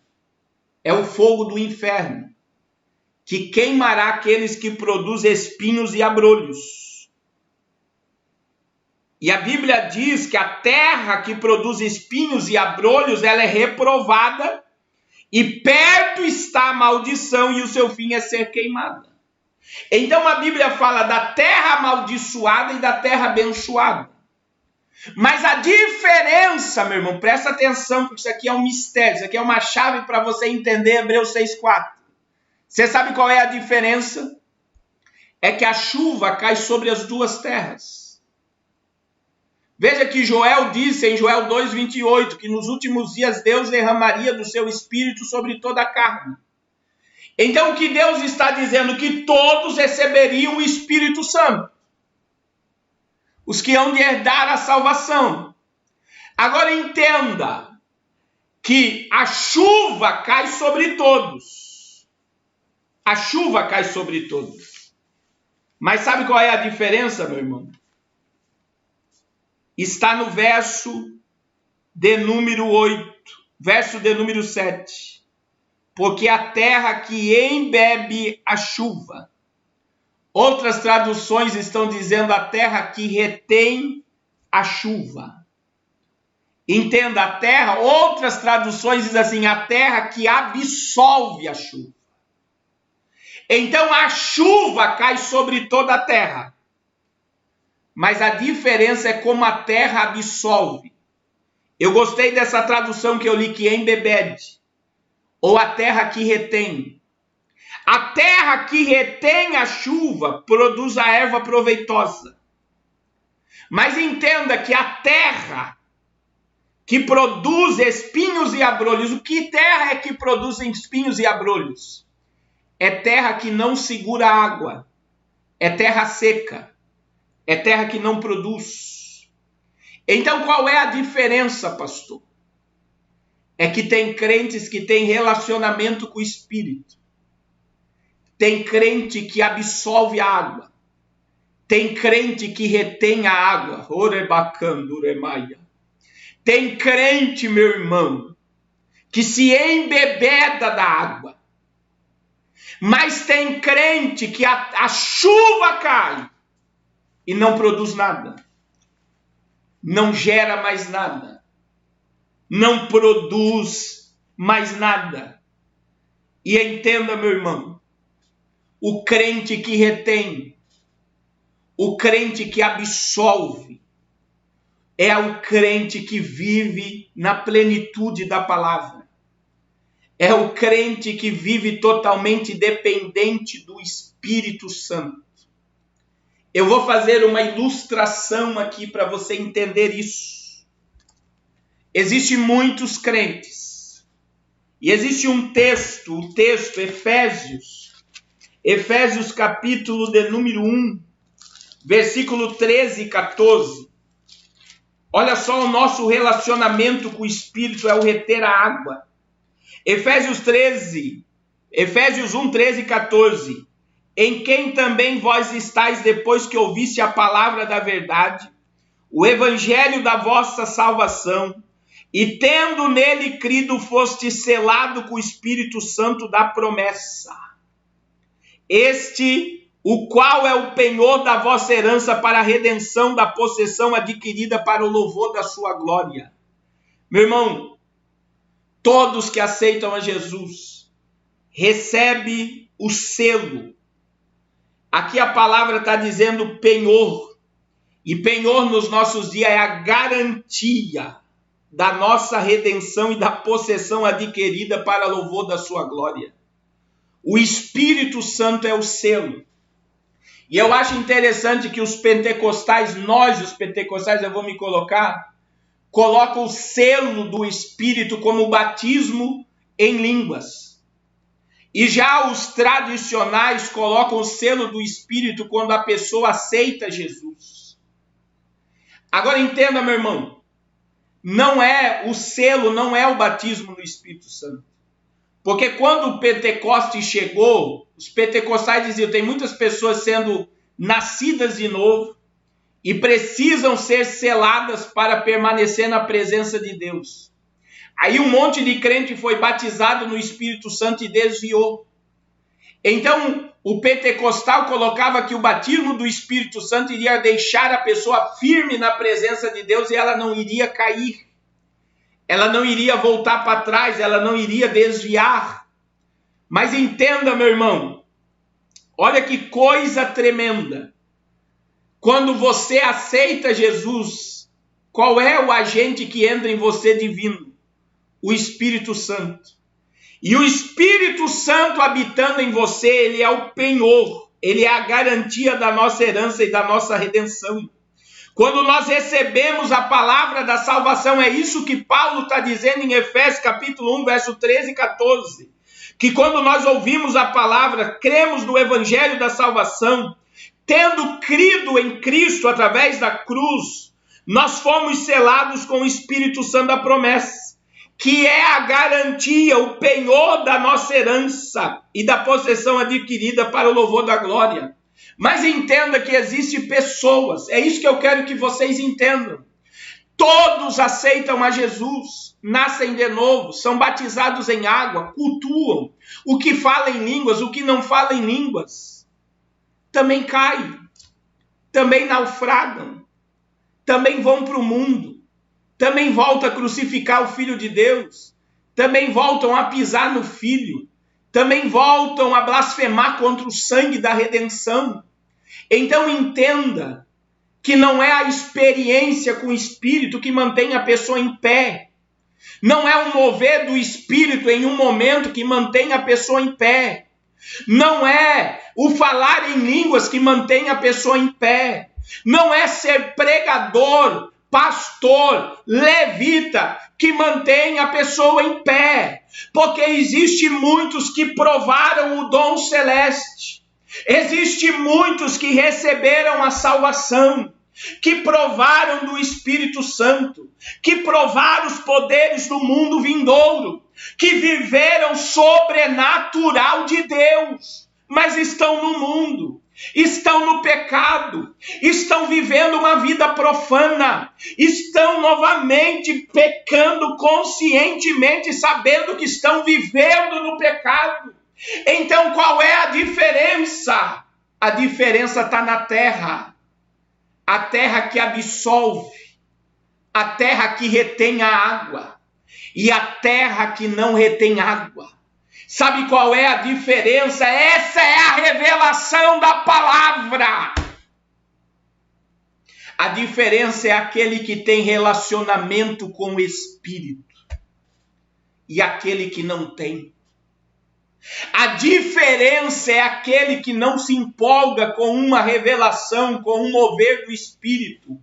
é o fogo do inferno, que queimará aqueles que produzem espinhos e abrolhos. E a Bíblia diz que a terra que produz espinhos e abrolhos, ela é reprovada, e perto está a maldição, e o seu fim é ser queimada. Então a Bíblia fala da terra amaldiçoada e da terra abençoada. Mas a diferença, meu irmão, presta atenção, porque isso aqui é um mistério, isso aqui é uma chave para você entender Hebreus 6,4. Você sabe qual é a diferença? É que a chuva cai sobre as duas terras. Veja que Joel disse em Joel 2,28 que nos últimos dias Deus derramaria do seu Espírito sobre toda a carne. Então o que Deus está dizendo? Que todos receberiam o Espírito Santo. Os que hão de herdar a salvação. Agora entenda que a chuva cai sobre todos. A chuva cai sobre todos. Mas sabe qual é a diferença, meu irmão? Está no verso de número 8, verso de número 7. Porque a terra que embebe a chuva. Outras traduções estão dizendo a terra que retém a chuva. Entenda, a terra, outras traduções dizem assim, a terra que absolve a chuva. Então a chuva cai sobre toda a terra. mas a diferença é como a terra absorve. Eu gostei dessa tradução que eu li, que embebede, ou a terra que retém. A terra que retém a chuva produz a erva proveitosa. Mas entenda que a terra que produz espinhos e abrolhos, o que terra é que produz espinhos e abrolhos? É terra que não segura água, é terra seca, é terra que não produz. Então qual é a diferença, pastor? É que tem crentes que têm relacionamento com o Espírito. Tem crente que absorve a água. Tem crente que retém a água. Tem crente, meu irmão, que se embebeda da água. Mas tem crente que a chuva cai e não produz nada. Não gera mais nada. Não produz mais nada. E entenda, meu irmão, o crente que retém, o crente que absolve, é o crente que vive na plenitude da palavra. É o crente que vive totalmente dependente do Espírito Santo. Eu vou fazer uma ilustração aqui para você entender isso. Existem muitos crentes. E existe um texto, o texto Efésios capítulo de número 1, versículo 13 e 14. Olha só, o nosso relacionamento com o Espírito é o reter a água. Efésios 1, 13 e 14. Em quem também vós estáis depois que ouviste a palavra da verdade, o evangelho da vossa salvação, e tendo nele crido, foste selado com o Espírito Santo da promessa. Este, o qual é o penhor da vossa herança para a redenção da possessão adquirida para o louvor da sua glória. Meu irmão, todos que aceitam a Jesus recebem o selo. Aqui a palavra está dizendo penhor. E penhor nos nossos dias é a garantia da nossa redenção e da possessão adquirida para louvor da sua glória. O Espírito Santo é o selo. E eu acho interessante que os pentecostais, os pentecostais, eu vou me colocar, colocam o selo do Espírito como batismo em línguas. E já os tradicionais colocam o selo do Espírito quando a pessoa aceita Jesus. Agora entenda, meu irmão, o selo não é o batismo do Espírito Santo. Porque quando o Pentecostes chegou, os pentecostais diziam, tem muitas pessoas sendo nascidas de novo e precisam ser seladas para permanecer na presença de Deus. Aí um monte de crente foi batizado no Espírito Santo e desviou. Então o pentecostal colocava que o batismo do Espírito Santo iria deixar a pessoa firme na presença de Deus e ela não iria cair. Ela não iria voltar para trás, ela não iria desviar. Mas entenda, meu irmão, olha que coisa tremenda. Quando você aceita Jesus, qual é o agente que entra em você divino? O Espírito Santo. E o Espírito Santo habitando em você, ele é o penhor, ele é a garantia da nossa herança e da nossa redenção. Quando nós recebemos a palavra da salvação, é isso que Paulo está dizendo em Efésios capítulo 1, verso 13 e 14. Que quando nós ouvimos a palavra, cremos no evangelho da salvação, tendo crido em Cristo através da cruz, nós fomos selados com o Espírito Santo da promessa, que é a garantia, o penhor da nossa herança e da possessão adquirida para o louvor da glória. Mas entenda que existem pessoas, é isso que eu quero que vocês entendam. Todos aceitam a Jesus, nascem de novo, são batizados em água, cultuam. O que fala em línguas, o que não fala em línguas, também caem, também naufragam, também vão para o mundo, também voltam a crucificar o Filho de Deus, também voltam a pisar no Filho, também voltam a blasfemar contra o sangue da redenção. Então entenda que não é a experiência com o Espírito que mantém a pessoa em pé. Não é o mover do Espírito em um momento que mantém a pessoa em pé. Não é o falar em línguas que mantém a pessoa em pé. Não é ser pregador, pastor, levita que mantém a pessoa em pé. Porque existe muitos que provaram o dom celeste. Existe muitos que receberam a salvação, que provaram do Espírito Santo, que provaram os poderes do mundo vindouro, que viveram sobrenatural de Deus, mas estão no mundo, estão no pecado, estão vivendo uma vida profana, estão novamente pecando conscientemente, sabendo que estão vivendo no pecado. Então qual é a diferença? A diferença está na terra. A terra que absolve, a terra que retém a água e a terra que não retém água. Sabe qual é a diferença? Essa é a revelação da palavra. A diferença é aquele que tem relacionamento com o Espírito e aquele que não tem. A diferença é aquele que não se empolga com uma revelação, com um mover do Espírito.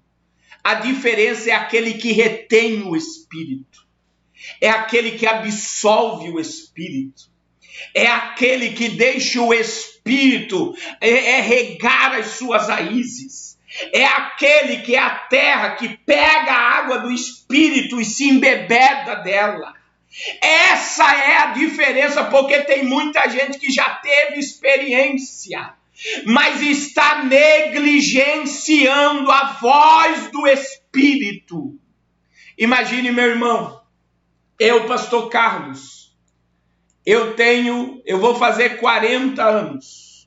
A diferença é aquele que retém o Espírito. É aquele que absolve o Espírito. É aquele que deixa o Espírito regar as suas raízes. É aquele que é a terra que pega a água do Espírito e se embebeda dela. Essa é a diferença, porque tem muita gente que já teve experiência, mas está negligenciando a voz do Espírito. Imagine, meu irmão, eu, pastor Carlos, eu vou fazer 40 anos.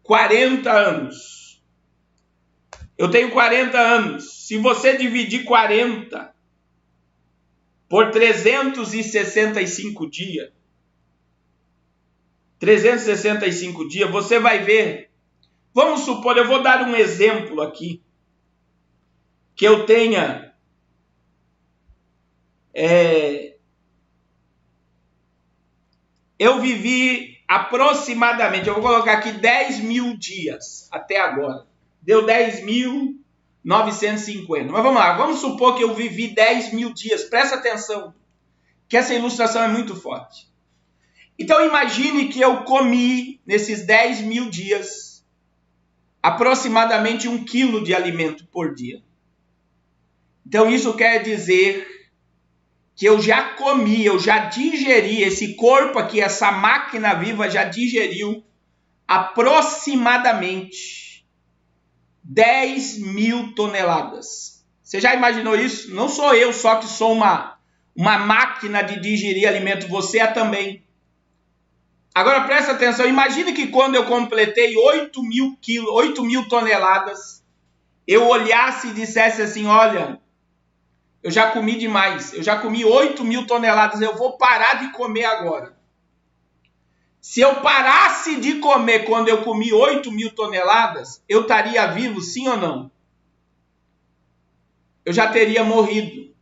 40 anos. Eu tenho 40 anos. Se você dividir 40 por 365 dias, 365 dias, você vai ver. Vamos supor, eu vou dar um exemplo aqui, que eu tenha eu vivi aproximadamente, eu vou colocar aqui 10 mil dias até agora. Deu 10.950. Mas vamos lá, vamos supor que eu vivi 10 mil dias. Presta atenção, que essa ilustração é muito forte. Então imagine que eu comi, nesses 10 mil dias, aproximadamente 1 quilo de alimento por dia. Então isso quer dizer que eu já comi, eu já digeri, esse corpo aqui, essa máquina viva já digeriu aproximadamente 10 mil toneladas. Você já imaginou isso? Não sou eu só que sou uma máquina de digerir alimento, você é também. Agora presta atenção, imagine que quando eu completei 8 mil toneladas, eu olhasse e dissesse assim, olha, eu já comi demais, eu já comi 8 mil toneladas, eu vou parar de comer agora. Se eu parasse de comer quando eu comi 8 mil toneladas, eu estaria vivo, sim ou não? Eu já teria morrido.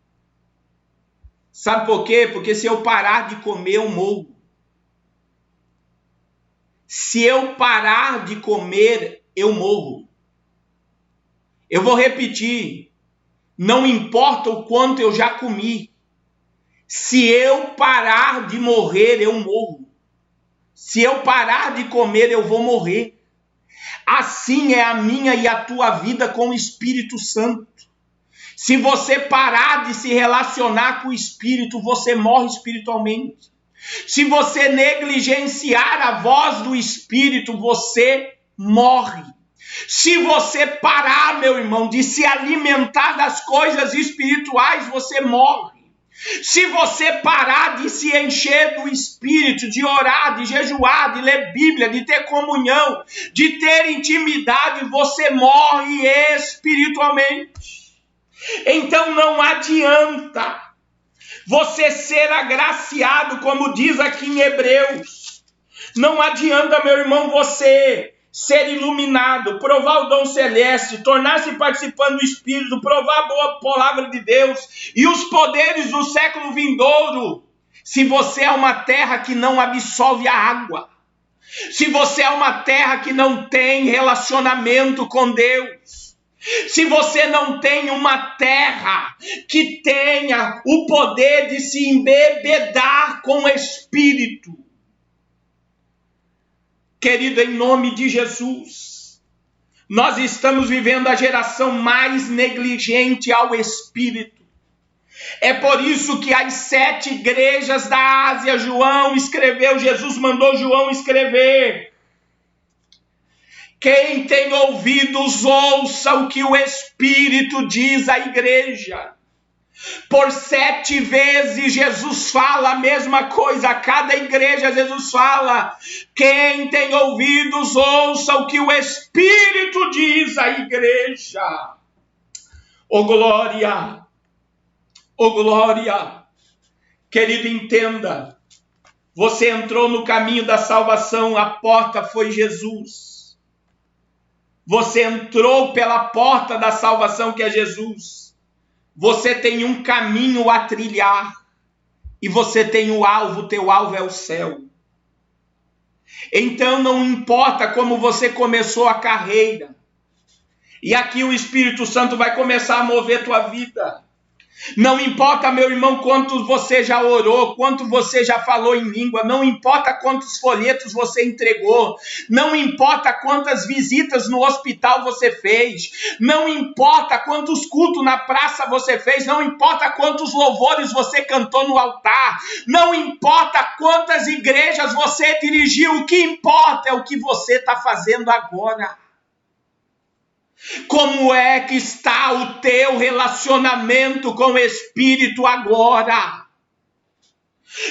Sabe por quê? Porque se eu parar de comer, eu morro. Se eu parar de comer, eu morro. Eu vou repetir. Não importa o quanto eu já comi. Se eu parar de morrer, eu morro. Se eu parar de comer, eu vou morrer. Assim é a minha e a tua vida com o Espírito Santo. Se você parar de se relacionar com o Espírito, você morre espiritualmente. Se você negligenciar a voz do Espírito, você morre. Se você parar, meu irmão, de se alimentar das coisas espirituais, você morre. Se você parar de se encher do Espírito, de orar, de jejuar, de ler Bíblia, de ter comunhão, de ter intimidade, você morre espiritualmente. Então não adianta você ser agraciado, como diz aqui em Hebreus. Não adianta, meu irmão, você ser iluminado, provar o dom celeste, tornar-se participante do Espírito, provar a boa palavra de Deus e os poderes do século vindouro. Se você é uma terra que não absorve a água, se você é uma terra que não tem relacionamento com Deus, se você não tem uma terra que tenha o poder de se embebedar com o Espírito, querido, em nome de Jesus, nós estamos vivendo a geração mais negligente ao Espírito. É por isso que as 7 igrejas da Ásia, João escreveu, Jesus mandou João escrever: quem tem ouvidos, ouça o que o Espírito diz à igreja. Por 7 vezes Jesus fala a mesma coisa, a cada igreja Jesus fala: quem tem ouvidos, ouça o que o Espírito diz à igreja. Oh glória! Oh glória! Querido, entenda, você entrou no caminho da salvação, a porta foi Jesus. Você entrou pela porta da salvação, que é Jesus. Você tem um caminho a trilhar e você tem o alvo, teu alvo é o céu. Então não importa como você começou a carreira, e aqui o Espírito Santo vai começar a mover tua vida. Não importa, meu irmão, quanto você já orou, quanto você já falou em língua, não importa quantos folhetos você entregou, não importa quantas visitas no hospital você fez, não importa quantos cultos na praça você fez, não importa quantos louvores você cantou no altar, não importa quantas igrejas você dirigiu, o que importa é o que você está fazendo agora. Como é que está o teu relacionamento com o Espírito agora?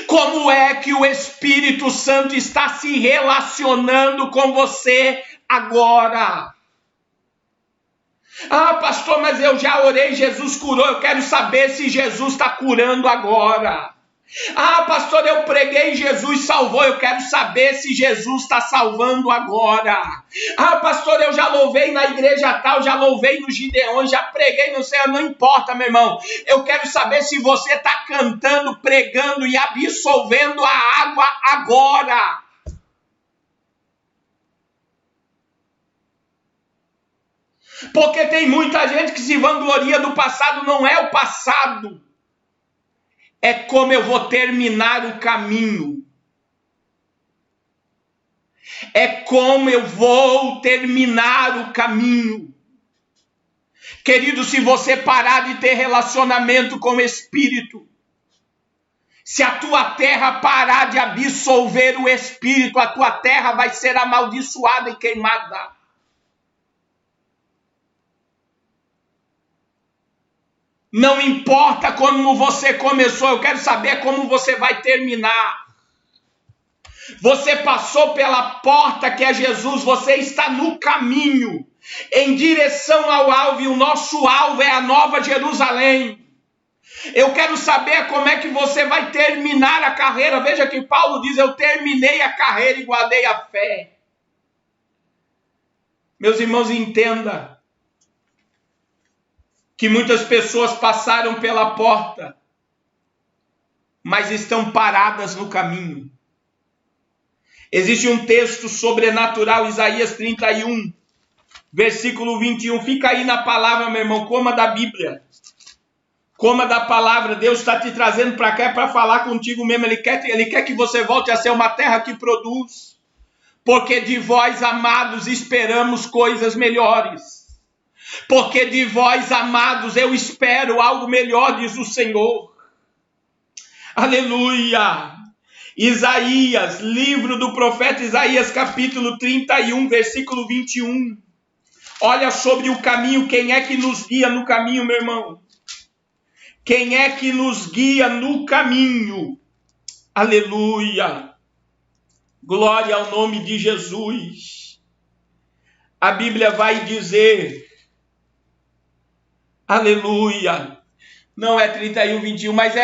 Como é que o Espírito Santo está se relacionando com você agora? Ah, pastor, mas eu já orei, Jesus curou, eu quero saber se Jesus está curando agora. Ah, pastor, eu preguei, Jesus salvou, eu quero saber se Jesus está salvando agora. Ah, pastor, eu já louvei na igreja tal, já louvei no Gideon, já preguei no céu, não importa, meu irmão. Eu quero saber se você está cantando, pregando e absolvendo a água agora. Porque tem muita gente que se vangloria do passado, não é o passado. É como eu vou terminar o caminho. É como eu vou terminar o caminho. Querido, se você parar de ter relacionamento com o Espírito, se a tua terra parar de absolver o Espírito, a tua terra vai ser amaldiçoada e queimada. Não importa como você começou, eu quero saber como você vai terminar. Você passou pela porta que é Jesus, você está no caminho, em direção ao alvo, e o nosso alvo é a Nova Jerusalém. Eu quero saber como é que você vai terminar a carreira. Veja que Paulo diz: eu terminei a carreira e guardei a fé. Meus irmãos, entenda que muitas pessoas passaram pela porta, mas estão paradas no caminho. Existe um texto sobrenatural, Isaías 31, versículo 21. Fica aí na palavra, meu irmão, coma da Bíblia. Coma da palavra. Deus está te trazendo para cá para falar contigo mesmo. Ele quer que você volte a ser uma terra que produz. Porque de vós, amados, esperamos coisas melhores. Porque de vós, amados, eu espero algo melhor, diz o Senhor. Aleluia! Isaías, livro do profeta Isaías, capítulo 31, versículo 21. Olha sobre o caminho, quem é que nos guia no caminho, meu irmão? Quem é que nos guia no caminho? Aleluia! Glória ao nome de Jesus. A Bíblia vai dizer, aleluia, não é 31, 21, mas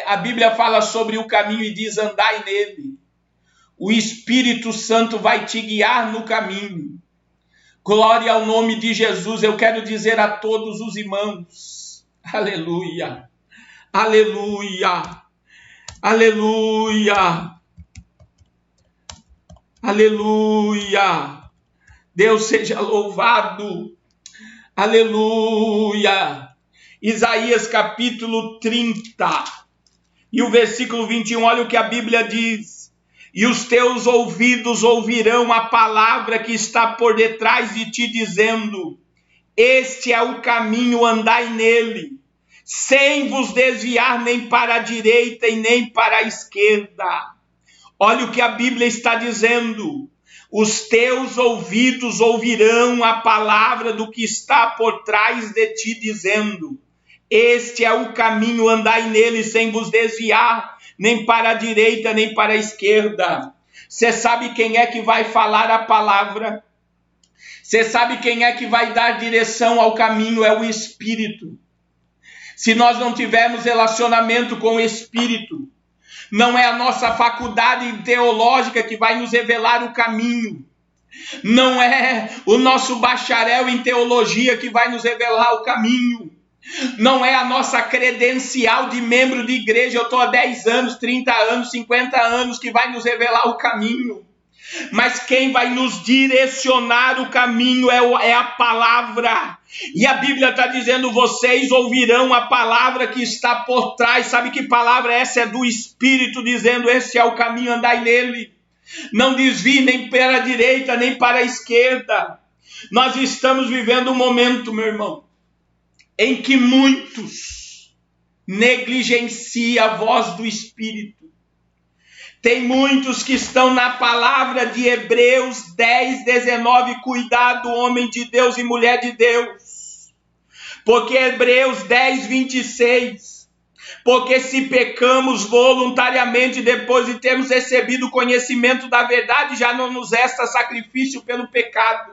a Bíblia fala sobre o caminho e diz: andai nele. o Espírito Santo vai te guiar no caminho. Glória ao nome de Jesus. Eu quero dizer a todos os irmãos, aleluia, aleluia, aleluia, aleluia. Deus seja louvado, aleluia. Isaías capítulo 30 e o versículo 21, olha o que a Bíblia diz: e os teus ouvidos ouvirão a palavra que está por detrás de ti, dizendo: este é o caminho, andai nele, sem vos desviar nem para a direita e nem para a esquerda. Olha o que a Bíblia está dizendo: os teus ouvidos ouvirão a palavra do que está por trás de ti, dizendo: este é o caminho, andai nele, sem vos desviar, nem para a direita, nem para a esquerda. Você sabe quem é que vai falar a palavra? Você sabe quem é que vai dar direção ao caminho? É o Espírito. Se nós não tivermos relacionamento com o Espírito, não é a nossa faculdade teológica que vai nos revelar o caminho. Não é o nosso bacharel em teologia que vai nos revelar o caminho. Não é a nossa credencial de membro de igreja, eu estou há 10 anos, 30 anos, 50 anos, que vai nos revelar o caminho. Mas quem vai nos direcionar o caminho é a palavra. E a Bíblia está dizendo: vocês ouvirão a palavra que está por trás. Sabe que palavra essa? É do Espírito, dizendo: esse é o caminho, andai nele. Não desvie nem para a direita, nem para a esquerda. Nós estamos vivendo um momento, meu irmão, em que muitos negligenciam a voz do Espírito. Tem muitos que estão na palavra de Hebreus 10, 19, cuidado, homem de Deus e mulher de Deus. Porque Hebreus 10, 26, porque se pecamos voluntariamente depois de termos recebido o conhecimento da verdade, já não nos resta sacrifício pelo pecado.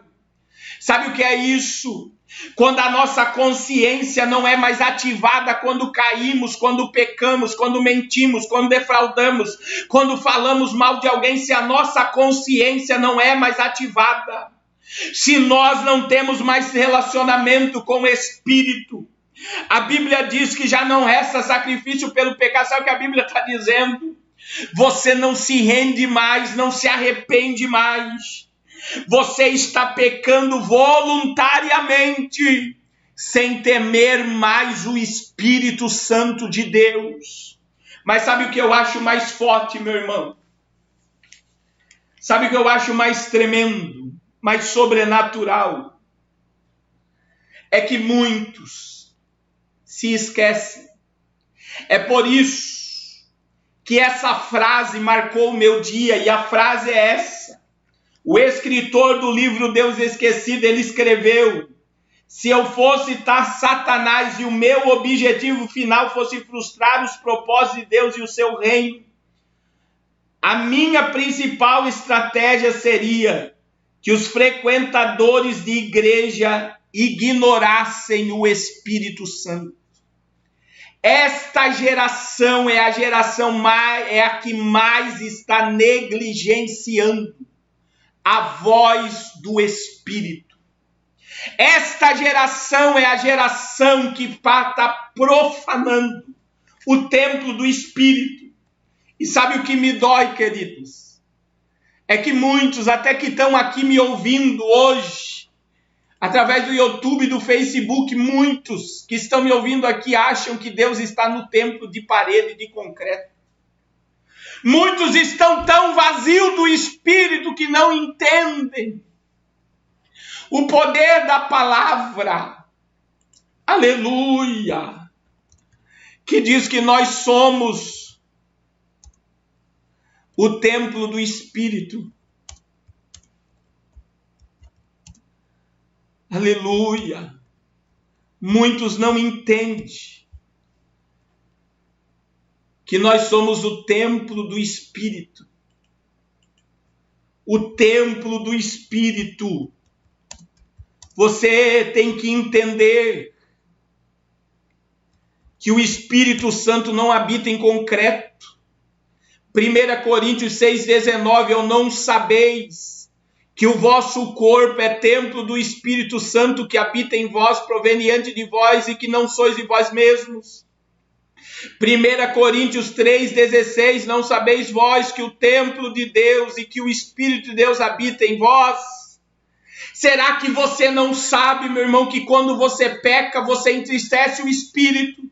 Sabe o que é isso? Quando a nossa consciência não é mais ativada, quando caímos, quando pecamos, quando mentimos, quando defraudamos, quando falamos mal de alguém, se a nossa consciência não é mais ativada, se nós não temos mais relacionamento com o Espírito, a Bíblia diz que já não resta sacrifício pelo pecado. Sabe o que a Bíblia está dizendo? Você não se rende mais, não se arrepende mais. Você está pecando voluntariamente, sem temer mais o Espírito Santo de Deus. Mas sabe o que eu acho mais forte, meu irmão? Sabe o que eu acho mais tremendo, mais sobrenatural? É que muitos se esquecem. É por isso que essa frase marcou o meu dia, e a frase é essa. O escritor do livro Deus Esquecido, ele escreveu: se eu fosse Satanás e o meu objetivo final fosse frustrar os propósitos de Deus e o seu reino, a minha principal estratégia seria que os frequentadores de igreja ignorassem o Espírito Santo. Esta geração é a que mais está negligenciando a voz do Espírito. Esta geração é a geração que está profanando o templo do Espírito. E sabe o que me dói, queridos? É que muitos, até que estão aqui me ouvindo hoje, através do YouTube e do Facebook, muitos que estão me ouvindo aqui acham que Deus está no templo de parede de concreto. Muitos estão tão vazios do Espírito que não entendem o poder da palavra, aleluia, que diz que nós somos o templo do Espírito. Aleluia. Muitos não entendem que nós somos o templo do Espírito. O templo do Espírito. Você tem que entender que o Espírito Santo não habita em concreto. 1 Coríntios 6,19, ou não sabeis que o vosso corpo é templo do Espírito Santo que habita em vós, proveniente de vós, e que não sois de vós mesmos? 1 Coríntios 3,16, não sabeis vós que o templo de Deus e que o Espírito de Deus habita em vós? Será que você não sabe, meu irmão, que quando você peca, você entristece o Espírito?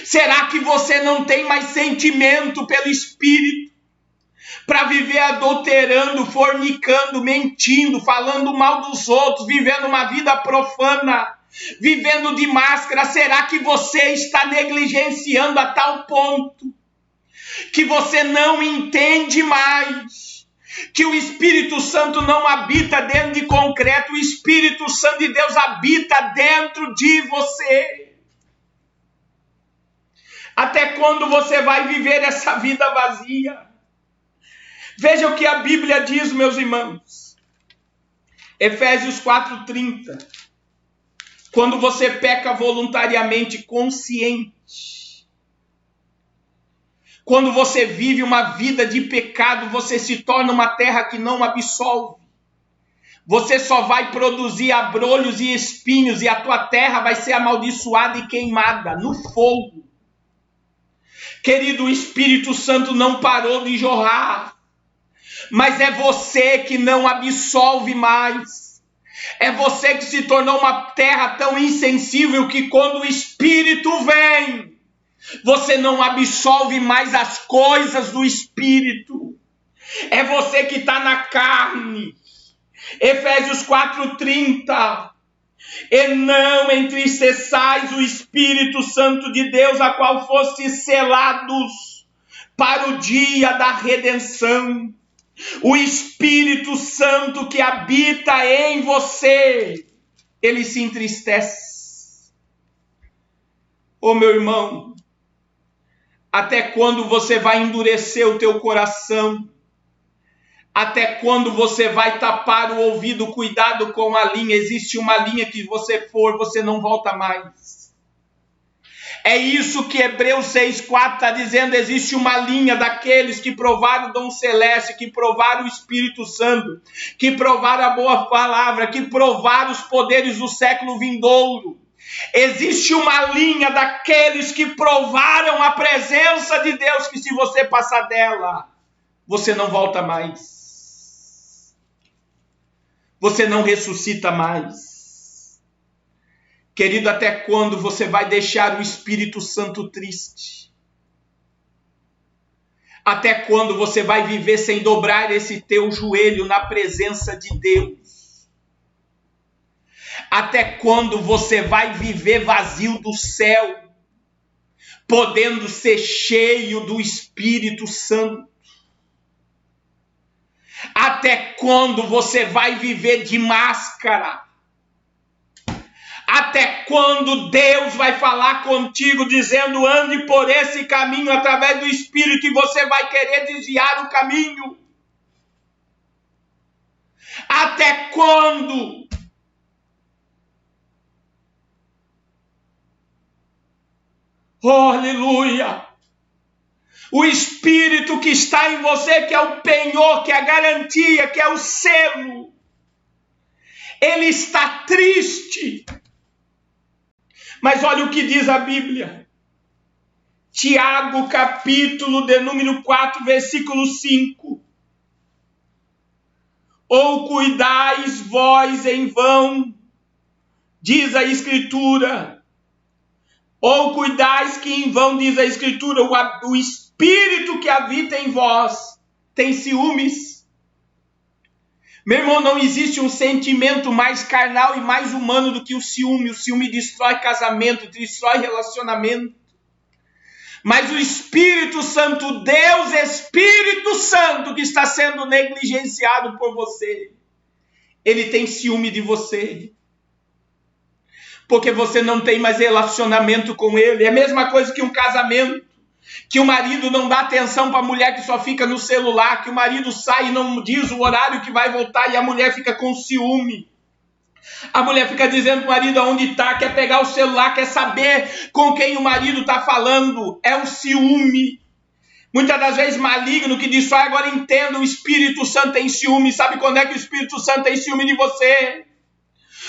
Será que você não tem mais sentimento pelo Espírito para viver adulterando, fornicando, mentindo, falando mal dos outros, vivendo uma vida profana, vivendo de máscara? Será que você está negligenciando a tal ponto que você não entende mais que o Espírito Santo não habita dentro de concreto? O Espírito Santo de Deus habita dentro de você. Até quando você vai viver essa vida vazia? Veja o que a Bíblia diz, meus irmãos. Efésios 4:30. Quando você peca voluntariamente, consciente. Quando você vive uma vida de pecado, você se torna uma terra que não absolve. Você só vai produzir abrolhos e espinhos, e a tua terra vai ser amaldiçoada e queimada no fogo. Querido, o Espírito Santo não parou de jorrar, mas é você que não absolve mais. É você que se tornou uma terra tão insensível que quando o Espírito vem, você não absolve mais as coisas do Espírito. É você que está na carne. Efésios 4:30. E não entristeçais o Espírito Santo de Deus, a qual fostes selados para o dia da redenção. O Espírito Santo que habita em você, ele se entristece. Ô meu irmão, até quando você vai endurecer o teu coração? Até quando você vai tapar o ouvido? Cuidado com a linha. Existe uma linha que você não volta mais. É isso que Hebreus 6:4 está dizendo. Existe uma linha daqueles que provaram o dom celeste, que provaram o Espírito Santo, que provaram a boa palavra, que provaram os poderes do século vindouro. Existe uma linha daqueles que provaram a presença de Deus, que se você passar dela, você não volta mais. Você não ressuscita mais. Querido, até quando você vai deixar o Espírito Santo triste? Até quando você vai viver sem dobrar esse teu joelho na presença de Deus? Até quando você vai viver vazio do céu, podendo ser cheio do Espírito Santo? Até quando você vai viver de máscara? Até quando Deus vai falar contigo dizendo ande por esse caminho através do Espírito e você vai querer desviar o caminho? Até quando? Oh, aleluia! O Espírito que está em você, que é o penhor, que é a garantia, que é o selo, ele está triste. Mas olha o que diz a Bíblia. Tiago, capítulo de número 4, versículo 5. Ou cuidais vós em vão, diz a Escritura. Ou cuidais que em vão, diz a Escritura, o Espírito que habita em vós tem ciúmes. Meu irmão, não existe um sentimento mais carnal e mais humano do que o ciúme. O ciúme destrói casamento, destrói relacionamento. Mas o Espírito Santo, Deus Espírito Santo, que está sendo negligenciado por você, ele tem ciúme de você. Porque você não tem mais relacionamento com ele. É a mesma coisa que um casamento. Que o marido não dá atenção para a mulher, que só fica no celular. Que o marido sai e não diz o horário que vai voltar e a mulher fica com ciúme. A mulher fica dizendo para o marido aonde está, quer pegar o celular, quer saber com quem o marido está falando. É o ciúme. muitas das vezes maligno, que diz, agora entenda, o Espírito Santo tem ciúme. Sabe quando é que o Espírito Santo tem ciúme de você?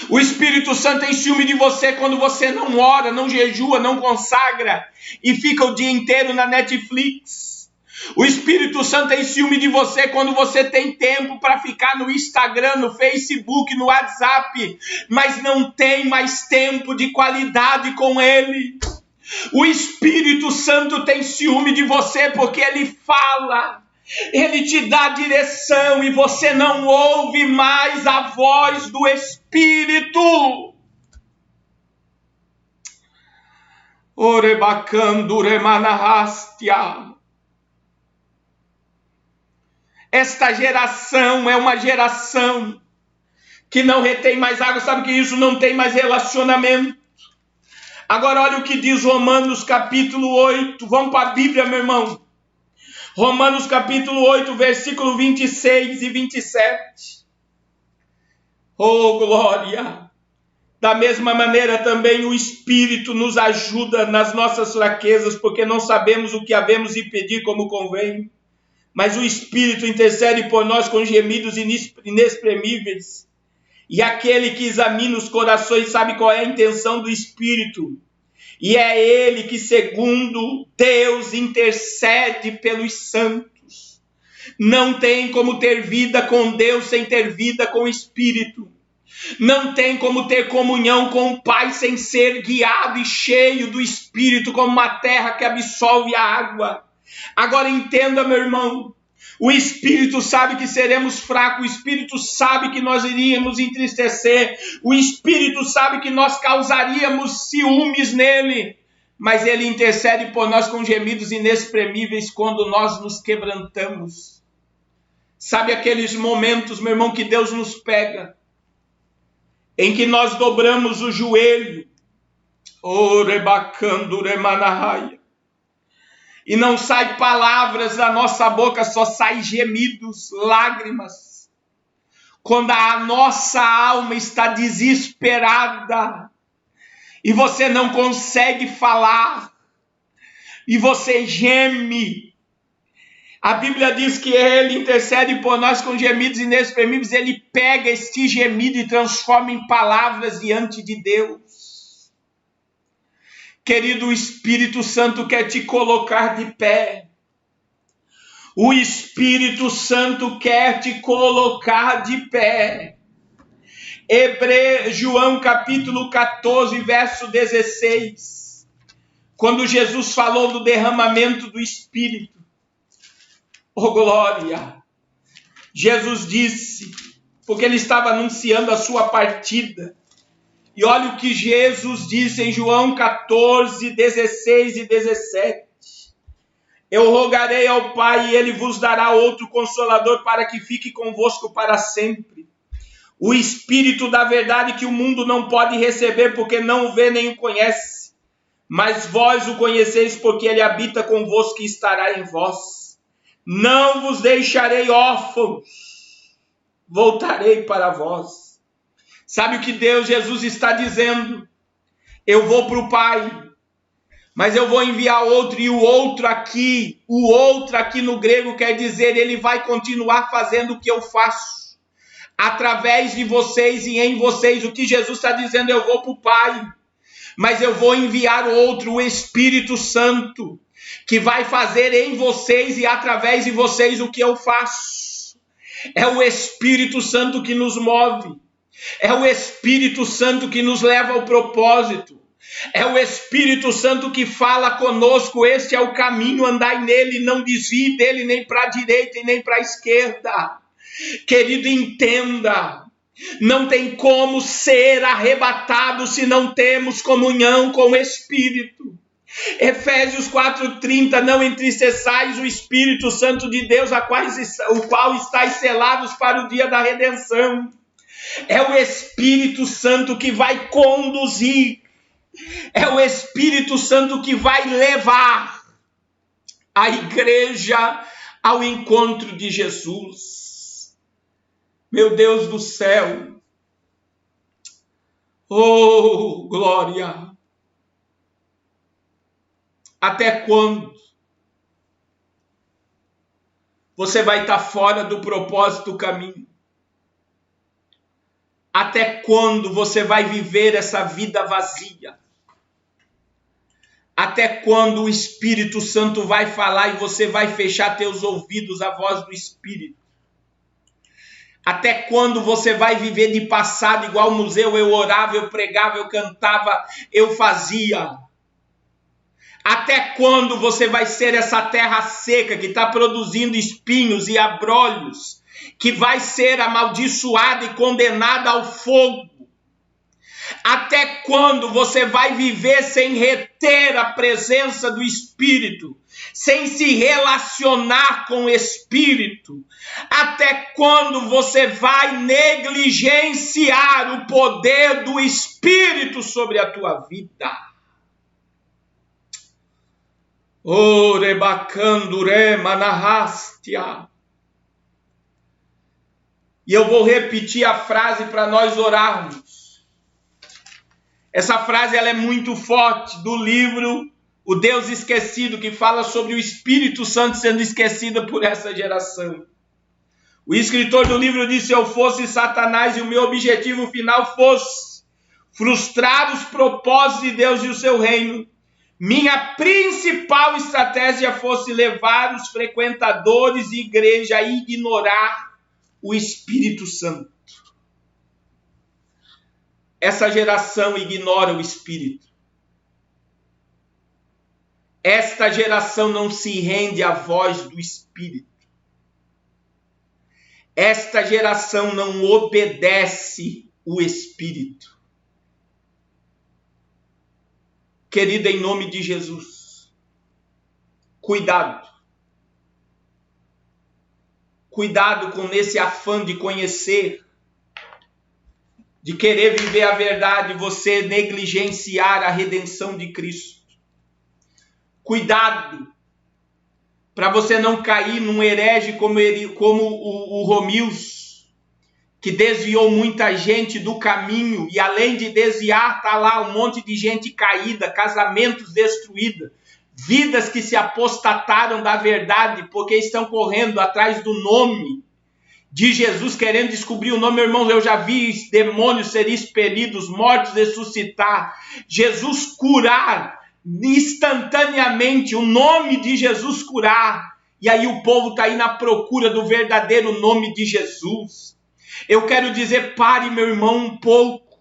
O Espírito Santo tem ciúme de você quando você não ora, não jejua, não consagra e fica o dia inteiro na Netflix. O Espírito Santo tem ciúme de você quando você tem tempo para ficar no Instagram, no Facebook, no WhatsApp, mas não tem mais tempo de qualidade com Ele. O Espírito Santo tem ciúme de você porque Ele fala, Ele te dá direção e você não ouve mais a voz do Espírito. Orebacando remanahastia. Esta geração é uma geração que não retém mais água. Sabe que isso não tem mais relacionamento? Agora olha o que diz Romanos capítulo 8. Vamos para a Bíblia, meu irmão. Romanos capítulo 8, versículo 26 e 27. Oh, glória! Da mesma maneira também o Espírito nos ajuda nas nossas fraquezas, porque não sabemos o que havemos de pedir como convém. Mas o Espírito intercede por nós com gemidos inexprimíveis. E aquele que examina os corações sabe qual é a intenção do Espírito. E é Ele que, segundo Deus, intercede pelos santos. Não tem como ter vida com Deus sem ter vida com o Espírito. Não tem como ter comunhão com o Pai sem ser guiado e cheio do Espírito, como uma terra que absorve a água. Agora entenda, meu irmão, o Espírito sabe que seremos fracos, o Espírito sabe que nós iríamos entristecer, o Espírito sabe que nós causaríamos ciúmes nele, mas ele intercede por nós com gemidos inexprimíveis quando nós nos quebrantamos. Sabe aqueles momentos, meu irmão, que Deus nos pega, em que nós dobramos o joelho, orebacando remanahaya, e não sai palavras da nossa boca, só sai gemidos, lágrimas. Quando a nossa alma está desesperada e você não consegue falar e você geme. A Bíblia diz que Ele intercede por nós com gemidos inexprimíveis. Ele pega este gemido e transforma em palavras diante de Deus. Querido, o Espírito Santo quer te colocar de pé. O Espírito Santo quer te colocar de pé. João capítulo 14, verso 16. Quando Jesus falou do derramamento do Espírito. Oh, glória! Jesus disse, porque ele estava anunciando a sua partida. E olha o que Jesus disse em João 14, 16 e 17. Eu rogarei ao Pai e Ele vos dará outro Consolador para que fique convosco para sempre. O Espírito da verdade que o mundo não pode receber porque não o vê nem o conhece. Mas vós o conheceis porque Ele habita convosco e estará em vós. Não vos deixarei órfãos, voltarei para vós. Sabe o que Jesus está dizendo? Eu vou para o Pai, mas eu vou enviar outro, e o outro aqui no grego quer dizer, ele vai continuar fazendo o que eu faço, através de vocês e em vocês. O que Jesus está dizendo, eu vou para o Pai, mas eu vou enviar outro, o Espírito Santo, que vai fazer em vocês e através de vocês o que eu faço. É o Espírito Santo que nos move. É o Espírito Santo que nos leva ao propósito. É o Espírito Santo que fala conosco. Este é o caminho, andai nele, não desvie dele nem para a direita e nem para a esquerda. Querido, entenda, não tem como ser arrebatado se não temos comunhão com o Espírito. Efésios 4:30, não entristeçais o Espírito Santo de Deus, o qual estáis selados para o dia da redenção. É o Espírito Santo que vai conduzir. É o Espírito Santo que vai levar a igreja ao encontro de Jesus. Meu Deus do céu. Oh, glória. Até quando? você vai estar fora do propósito do caminho? Até quando você vai viver essa vida vazia? Até quando o Espírito Santo vai falar e você vai fechar teus ouvidos à voz do Espírito? Até quando você vai viver de passado igual o museu? Eu orava, eu pregava, eu cantava, eu fazia. Até quando você vai ser essa terra seca que está produzindo espinhos e abrolhos, que vai ser amaldiçoada e condenada ao fogo? Até quando você vai viver sem reter a presença do Espírito, sem se relacionar com o Espírito? Até quando você vai negligenciar o poder do Espírito sobre a tua vida? Orebacandure manahastia. E eu vou repetir a frase para nós orarmos. Essa frase ela é muito forte, do livro O Deus Esquecido, que fala sobre o Espírito Santo sendo esquecido por essa geração. O escritor do livro disse: se eu fosse Satanás e o meu objetivo final fosse frustrar os propósitos de Deus e o seu reino, minha principal estratégia fosse levar os frequentadores de igreja a ignorar o Espírito Santo. Essa geração ignora o Espírito. Esta geração não se rende à voz do Espírito. Esta geração não obedece o Espírito. Querida, em nome de Jesus, cuidado. Cuidado com esse afã de conhecer, de querer viver a verdade, você negligenciar a redenção de Cristo. Cuidado para você não cair num herege como o Romilson, que desviou muita gente do caminho, e além de desviar, está lá um monte de gente caída, casamentos destruídos, vidas que se apostataram da verdade porque estão correndo atrás do nome de Jesus, querendo descobrir o nome. Meu irmão, eu já vi demônios serem expelidos, mortos ressuscitar, Jesus curar instantaneamente, o nome de Jesus curar, e aí o povo está aí na procura do verdadeiro nome de Jesus. Eu quero dizer, pare, meu irmão, um pouco,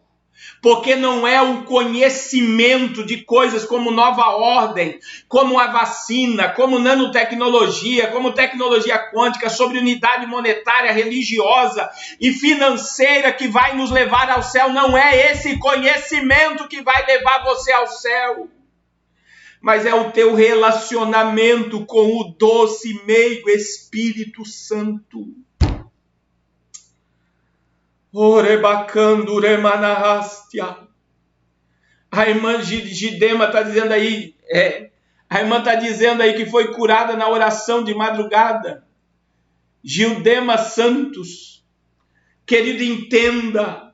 porque não é o conhecimento de coisas como nova ordem, como a vacina, como nanotecnologia, como tecnologia quântica, sobre unidade monetária, religiosa e financeira que vai nos levar ao céu. Não é esse conhecimento que vai levar você ao céu, mas é o teu relacionamento com o doce e meigo Espírito Santo. A irmã Gidema está dizendo aí, a irmã está dizendo aí que foi curada na oração de madrugada. Gildema Santos, querido, entenda,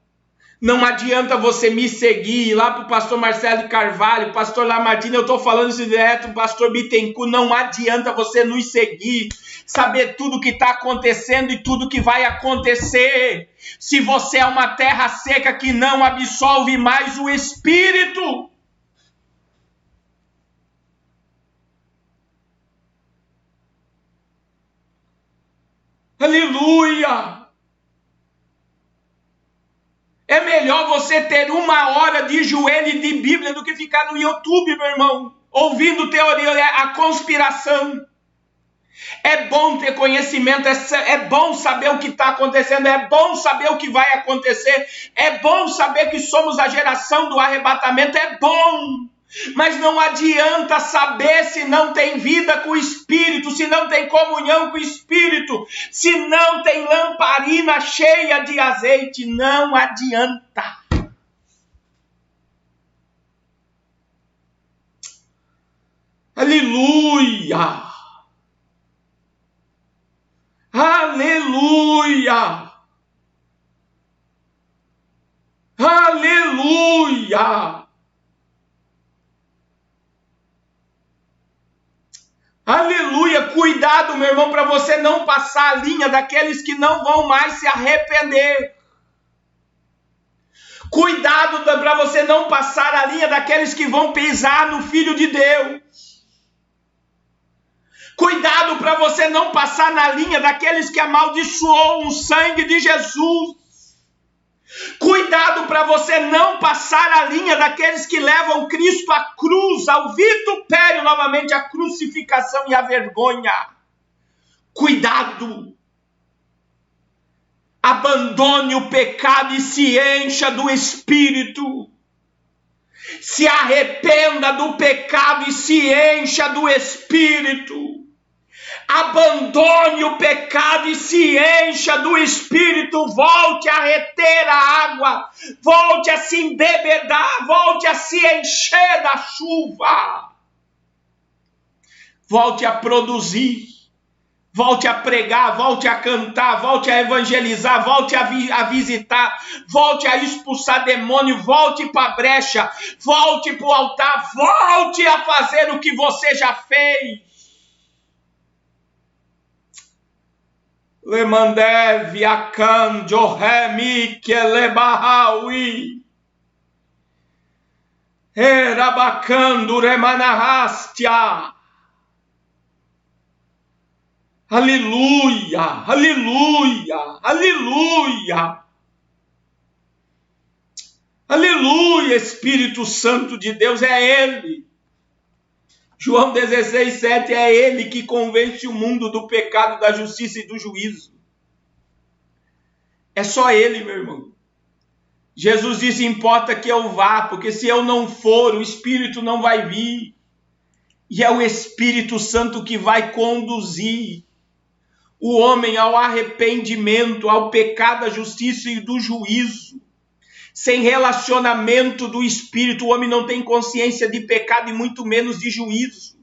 não adianta você me seguir, ir lá para o pastor Marcelo Carvalho, pastor Lamartine, eu estou falando isso direto, pastor Bittencourt, não adianta você nos seguir, saber tudo o que está acontecendo e tudo que vai acontecer, se você é uma terra seca que não absorve mais o Espírito. Aleluia! É melhor você ter 1 hora de joelho e de Bíblia do que ficar no YouTube, meu irmão, ouvindo teoria, a conspiração. É bom ter conhecimento, é bom saber o que está acontecendo, é bom saber o que vai acontecer, é bom saber que somos a geração do arrebatamento, é bom. Mas não adianta saber se não tem vida com o Espírito, se não tem comunhão com o Espírito, se não tem lamparina cheia de azeite, não adianta. Aleluia! Aleluia! Aleluia! Aleluia! Cuidado, meu irmão, para você não passar a linha daqueles que não vão mais se arrepender. Cuidado para você não passar a linha daqueles que vão pisar no Filho de Deus. Cuidado para você não passar na linha daqueles que amaldiçoam o sangue de Jesus. Cuidado para você não passar a linha daqueles que levam Cristo à cruz, ao vitupério, novamente, a crucificação e a vergonha. Cuidado. Abandone o pecado e se encha do Espírito. Se arrependa do pecado e se encha do Espírito. Abandone o pecado e se encha do Espírito. Volte a reter a água. Volte a se embebedar. Volte a se encher da chuva. Volte a produzir. Volte a pregar, volte a cantar, volte a evangelizar, volte a visitar, volte a expulsar demônio, volte para a brecha, volte para o altar, volte a fazer o que você já fez. Lemandev yakan johemi kelebahawi erabakandu remanahastia. Aleluia, aleluia, aleluia. Aleluia, Espírito Santo de Deus, é Ele. João 16:7, é Ele que convence o mundo do pecado, da justiça e do juízo. É só Ele, meu irmão. Jesus disse, importa que eu vá, porque se eu não for, o Espírito não vai vir. E é o Espírito Santo que vai conduzir o homem ao arrependimento, ao pecado, à justiça e do juízo. Sem relacionamento do Espírito, o homem não tem consciência de pecado e muito menos de juízo.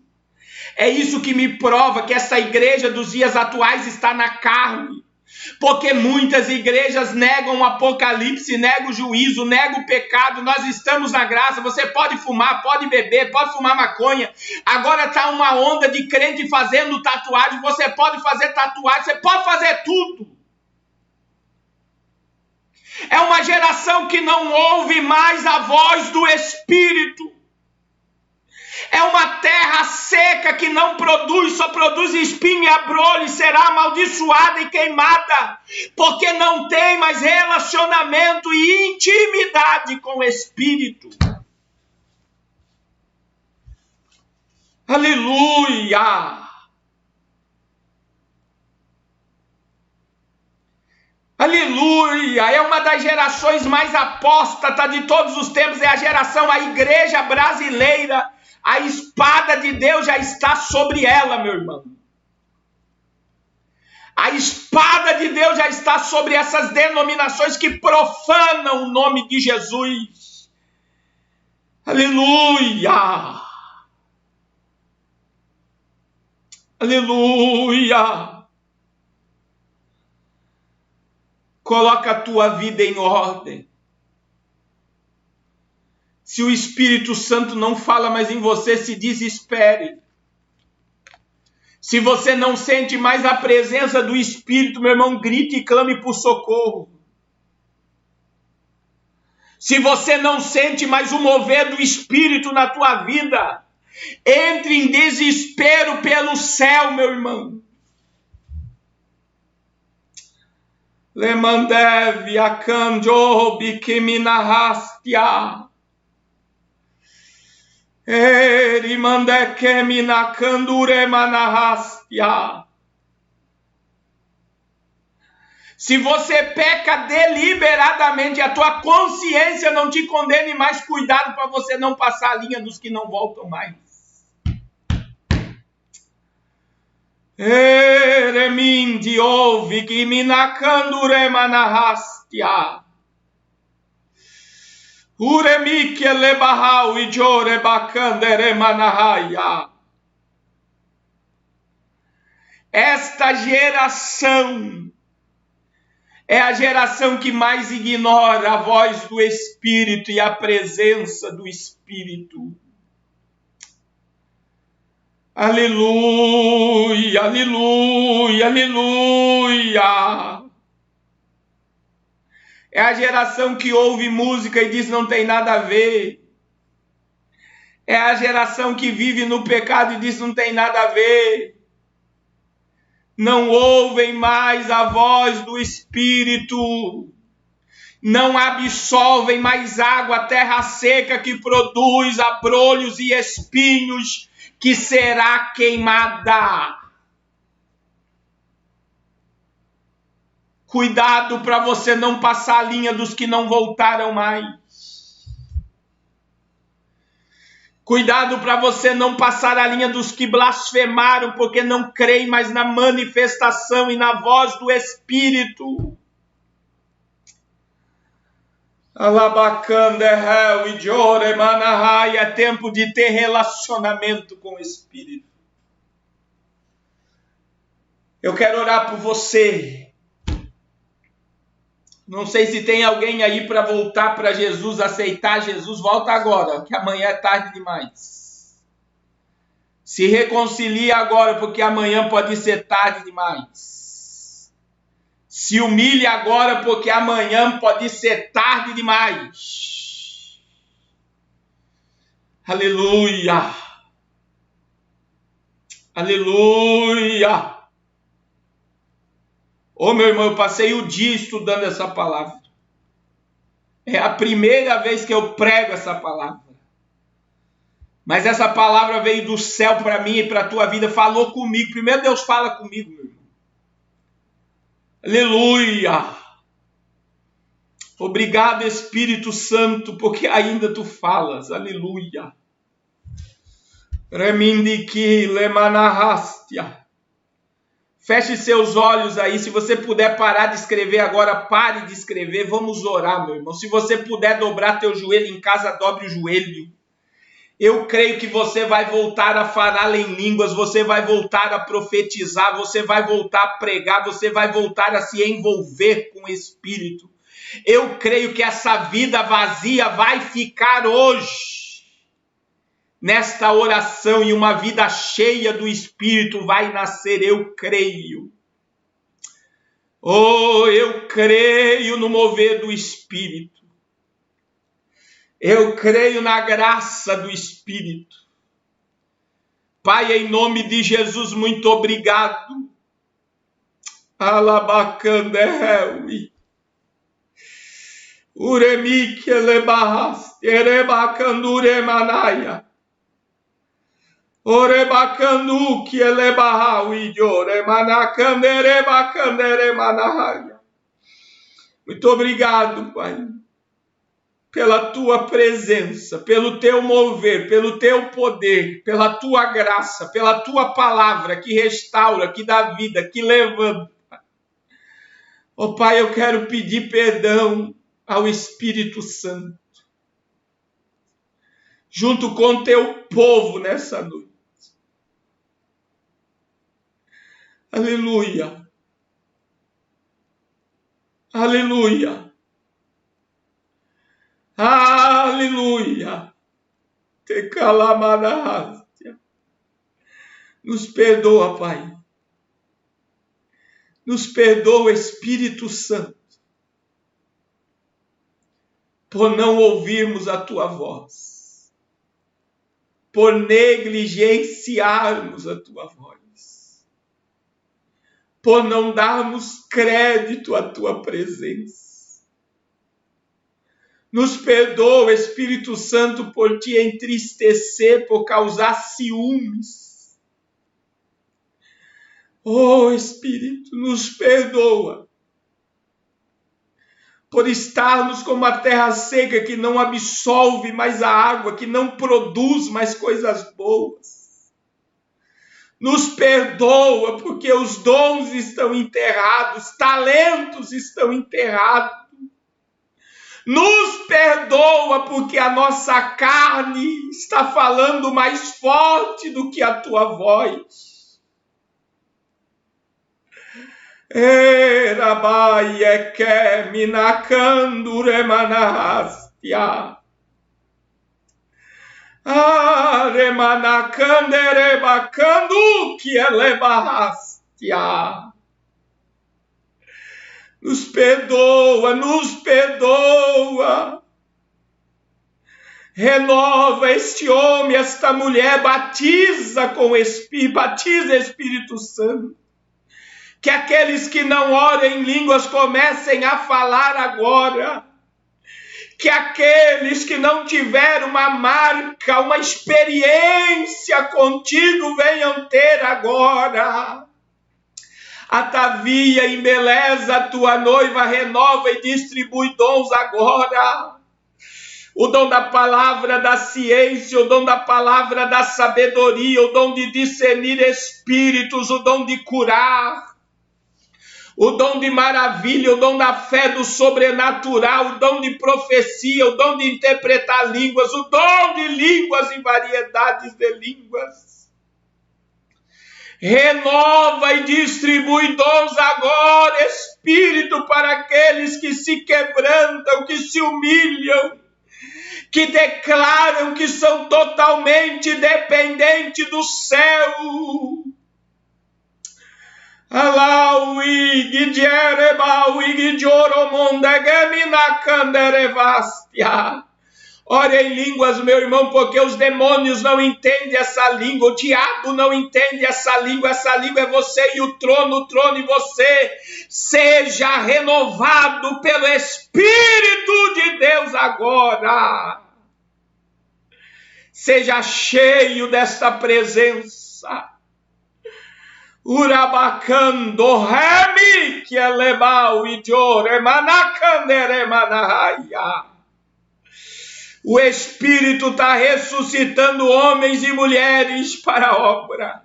É isso que me prova que essa igreja dos dias atuais está na carne. Porque muitas igrejas negam o Apocalipse, negam o juízo, negam o pecado. Nós estamos na graça, você pode fumar, pode beber, pode fumar maconha. Agora está uma onda de crente fazendo tatuagem, você pode fazer tatuagem, você pode fazer tudo. É uma geração que não ouve mais a voz do Espírito. É uma terra seca que não produz, só produz espinho e abrolho, e será amaldiçoada e queimada, porque não tem mais relacionamento e intimidade com o Espírito. Aleluia! Aleluia! É uma das gerações mais apóstatas de todos os tempos, é a geração, a igreja brasileira. A espada de Deus já está sobre ela, meu irmão. A espada de Deus já está sobre essas denominações que profanam o nome de Jesus. Aleluia! Aleluia! Coloca a tua vida em ordem. Se o Espírito Santo não fala mais em você, se desespere. Se você não sente mais a presença do Espírito, meu irmão, grite e clame por socorro. Se você não sente mais o mover do Espírito na tua vida, entre em desespero pelo céu, meu irmão. Lemandev akanjo bikiminahastia. Se você peca deliberadamente, a tua consciência não te condene mais, cuidado para você não passar a linha dos que não voltam mais. Esta geração é a geração que mais ignora a voz do Espírito e a presença do Espírito. Aleluia, aleluia, aleluia. É a geração que ouve música e diz não tem nada a ver. É a geração que vive no pecado e diz não tem nada a ver. Não ouvem mais a voz do Espírito. Não absolvem mais água, terra seca que produz abrolhos e espinhos, que será queimada. Cuidado para você não passar a linha dos que não voltaram mais. Cuidado para você não passar a linha dos que blasfemaram, porque não creem mais na manifestação e na voz do Espírito. É tempo de ter relacionamento com o Espírito. Eu quero orar por você. Não sei se tem alguém aí para voltar para Jesus, aceitar Jesus. Volta agora, que amanhã é tarde demais. Se reconcilie agora, porque amanhã pode ser tarde demais. Se humilhe agora, porque amanhã pode ser tarde demais. Aleluia. Aleluia. Ô meu irmão, eu passei o dia estudando essa palavra. É a primeira vez que eu prego essa palavra. Mas essa palavra veio do céu para mim e para a tua vida. Falou comigo. Primeiro Deus fala comigo, meu irmão. Aleluia. Obrigado, Espírito Santo, porque ainda tu falas. Aleluia. Remindiki lemanahastia. Feche seus olhos aí. Se você puder parar de escrever agora, pare de escrever. Vamos orar, meu irmão. Se você puder dobrar teu joelho em casa, dobre o joelho. Eu creio que você vai voltar a falar em línguas, você vai voltar a profetizar, você vai voltar a pregar, você vai voltar a se envolver com o Espírito. Eu creio que essa vida vazia vai ficar hoje. Nesta oração, e uma vida cheia do Espírito vai nascer, eu creio. Oh, eu creio no mover do Espírito. Eu creio na graça do Espírito. Pai, em nome de Jesus, muito obrigado. Alabacandereui. Uremique elebahas, erebacanduremanaia. Orebacanu que elebarrau idiore manacandere bacandere manahaya. Muito obrigado, Pai, pela tua presença, pelo teu mover, pelo teu poder, pela tua graça, pela tua palavra que restaura, que dá vida, que levanta. Oh, Pai, eu quero pedir perdão ao Espírito Santo, junto com teu povo nessa noite. Aleluia. Aleluia. Aleluia. Te calamarástia. Nos perdoa, Pai. Nos perdoa, Espírito Santo, por não ouvirmos a tua voz, por negligenciarmos a tua voz, por não darmos crédito à tua presença. Nos perdoa, Espírito Santo, por te entristecer, por causar ciúmes. Oh, Espírito, nos perdoa por estarmos como a terra seca que não absolve mais a água, que não produz mais coisas boas. Nos perdoa porque os dons estão enterrados, talentos estão enterrados. Nos perdoa porque a nossa carne está falando mais forte do que a tua voz. Remanacanderebacandu que elebarrastia. Nos perdoa, nos perdoa. Renova este homem, esta mulher, batiza com Espírito, batiza Espírito Santo. Que aqueles que não oram em línguas comecem a falar agora. Que aqueles que não tiveram uma marca, uma experiência contigo venham ter agora. Atavia, embeleza a tua noiva, renova e distribui dons agora. O dom da palavra da ciência, o dom da palavra da sabedoria, o dom de discernir espíritos, o dom de curar. O dom de maravilha, o dom da fé do sobrenatural, o dom de profecia, o dom de interpretar línguas, o dom de línguas e variedades de línguas. Renova e distribui dons agora, Espírito, para aqueles que se quebrantam, que se humilham, que declaram que são totalmente dependentes do céu. Alaui Gidierebaui Gidioromondegeminacanderevastia. Ora em línguas, meu irmão, porque os demônios não entendem essa língua, o diabo não entende essa língua é você e o trono e você. Seja renovado pelo Espírito de Deus agora. Seja cheio desta presença. Urabacando remi que elebau idiore manacandere manahaya. O Espírito está ressuscitando homens e mulheres para a obra.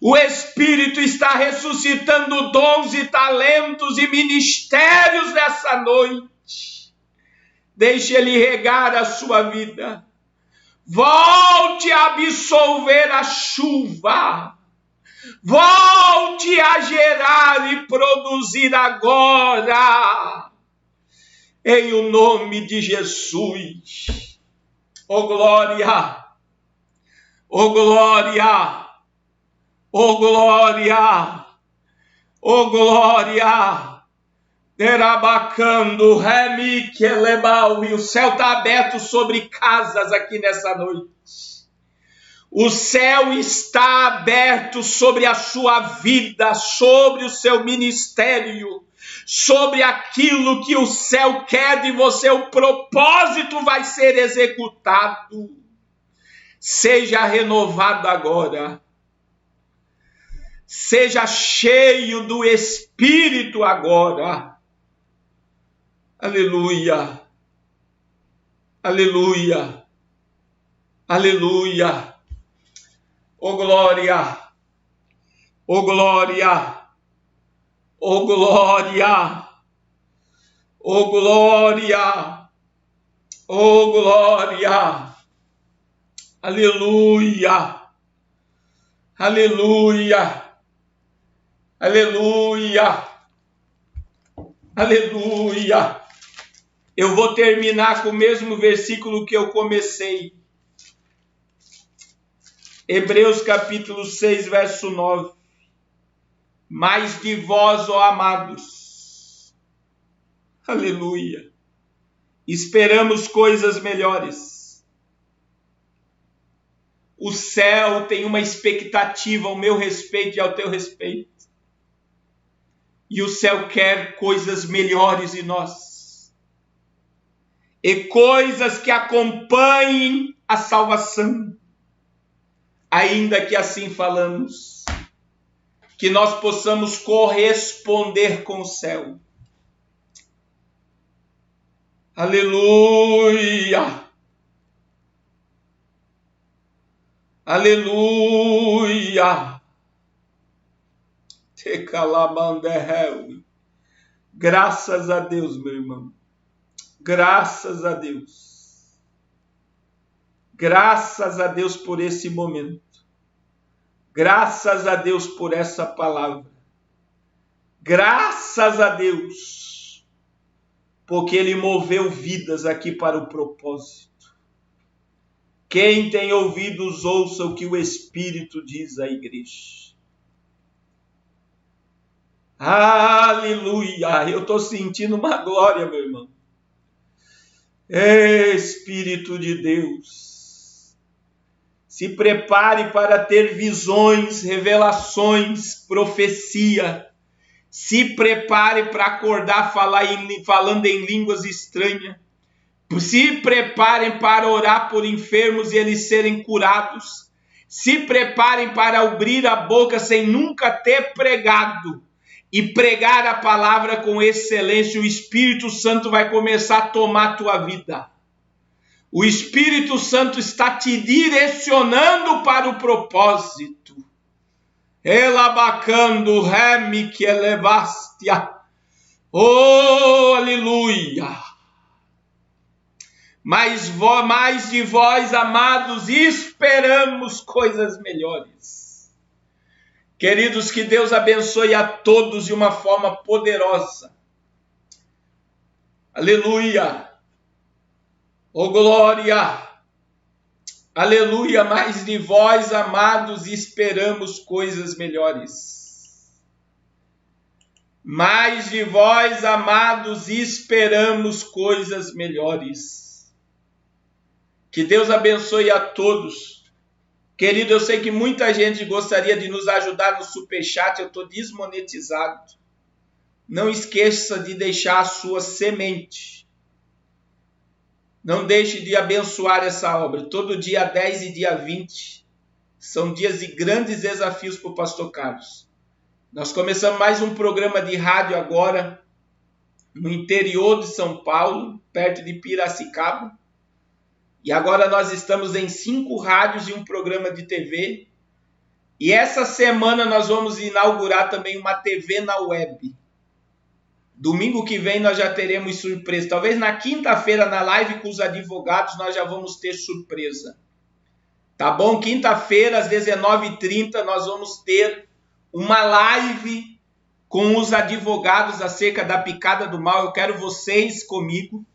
O Espírito está ressuscitando dons e talentos e ministérios nessa noite. Deixe Ele regar a sua vida. Volte a absolver a chuva. Volte a gerar e produzir agora. Em o nome de Jesus. Oh glória. Oh glória. Oh glória. Oh glória. Derabacando, remi que lebau. E o céu está aberto sobre casas aqui nessa noite. O céu está aberto sobre a sua vida, sobre o seu ministério, sobre aquilo que o céu quer de você. O propósito vai ser executado. Seja renovado agora. Seja cheio do Espírito agora. Aleluia. Aleluia. Aleluia. Oh glória, oh glória, oh glória, oh glória, oh glória, aleluia, aleluia, aleluia, aleluia. Eu vou terminar com o mesmo versículo que eu comecei. Hebreus capítulo 6, verso 9. Mas de vós, ó amados, aleluia, esperamos coisas melhores. O céu tem uma expectativa ao meu respeito e ao teu respeito. E o céu quer coisas melhores em nós. E coisas que acompanhem a salvação. Ainda que assim falamos, que nós possamos corresponder com o céu. Aleluia! Aleluia! Graças a Deus, meu irmão. Graças a Deus. Graças a Deus por esse momento. Graças a Deus por essa palavra. Graças a Deus, porque Ele moveu vidas aqui para o propósito. Quem tem ouvidos, ouça o que o Espírito diz à igreja. Aleluia! Eu estou sentindo uma glória, meu irmão. Espírito de Deus, se prepare para ter visões, revelações, profecia. Se prepare para acordar falando em línguas estranhas. Se preparem para orar por enfermos e eles serem curados. Se preparem para abrir a boca sem nunca ter pregado e pregar a palavra com excelência. O Espírito Santo vai começar a tomar a tua vida. O Espírito Santo está te direcionando para o propósito. Elabacando remi que elevastia. Oh, aleluia! Mas mais de vós, amados, esperamos coisas melhores. Queridos, que Deus abençoe a todos de uma forma poderosa. Aleluia! Oh, glória! Aleluia! Mais de vós, amados, esperamos coisas melhores. Mais de vós, amados, esperamos coisas melhores. Que Deus abençoe a todos. Querido, eu sei que muita gente gostaria de nos ajudar no superchat. Eu estou desmonetizado. Não esqueça de deixar a sua semente. Não deixe de abençoar essa obra. Todo dia 10 e dia 20 são dias de grandes desafios para o pastor Carlos. Nós começamos mais um programa de rádio agora no interior de São Paulo, perto de Piracicaba. E agora nós estamos em 5 rádios e um programa de TV. E essa semana nós vamos inaugurar também uma TV na web. Domingo que vem nós já teremos surpresa. Talvez na quinta-feira, na live com os advogados, nós já vamos ter surpresa. Tá bom? Quinta-feira, às 19h30, nós vamos ter uma live com os advogados acerca da picada do mal. Eu quero vocês comigo.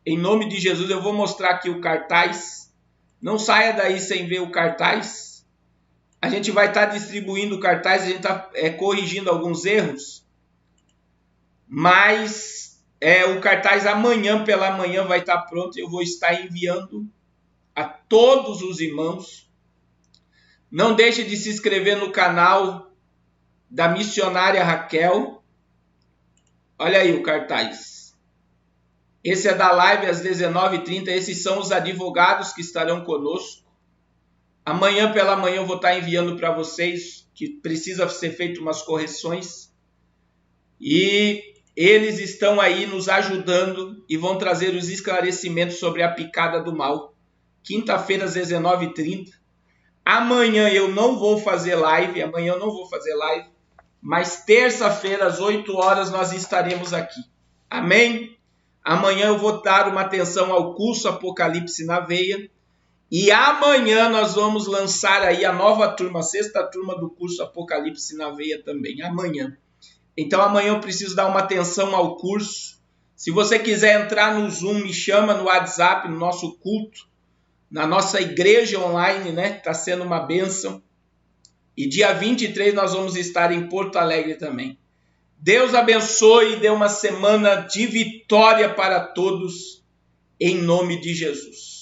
Em nome de Jesus, eu vou mostrar aqui o cartaz. Não saia daí sem ver o cartaz. A gente vai estar distribuindo o cartaz, a gente está corrigindo alguns erros. Mas o cartaz amanhã pela manhã vai estar pronto. Eu vou estar enviando a todos os irmãos. Não deixe de se inscrever no canal da missionária Raquel. Olha aí o cartaz. Esse é da live às 19h30. Esses são os advogados que estarão conosco. Amanhã pela manhã eu vou estar enviando para vocês que precisa ser feito umas correções. E eles estão aí nos ajudando e vão trazer os esclarecimentos sobre a picada do mal. Quinta-feira às 19h30. Amanhã eu não vou fazer live. Mas terça-feira às 8 horas nós estaremos aqui. Amém? Amanhã eu vou dar uma atenção ao curso Apocalipse na Veia. E amanhã nós vamos lançar aí a nova turma, a 6ª turma do curso Apocalipse na Veia também. Amanhã. Então amanhã eu preciso dar uma atenção ao curso. Se você quiser entrar no Zoom, me chama no WhatsApp, no nosso culto, na nossa igreja online, né? Está sendo uma bênção. E dia 23 nós vamos estar em Porto Alegre também. Deus abençoe e dê uma semana de vitória para todos, em nome de Jesus.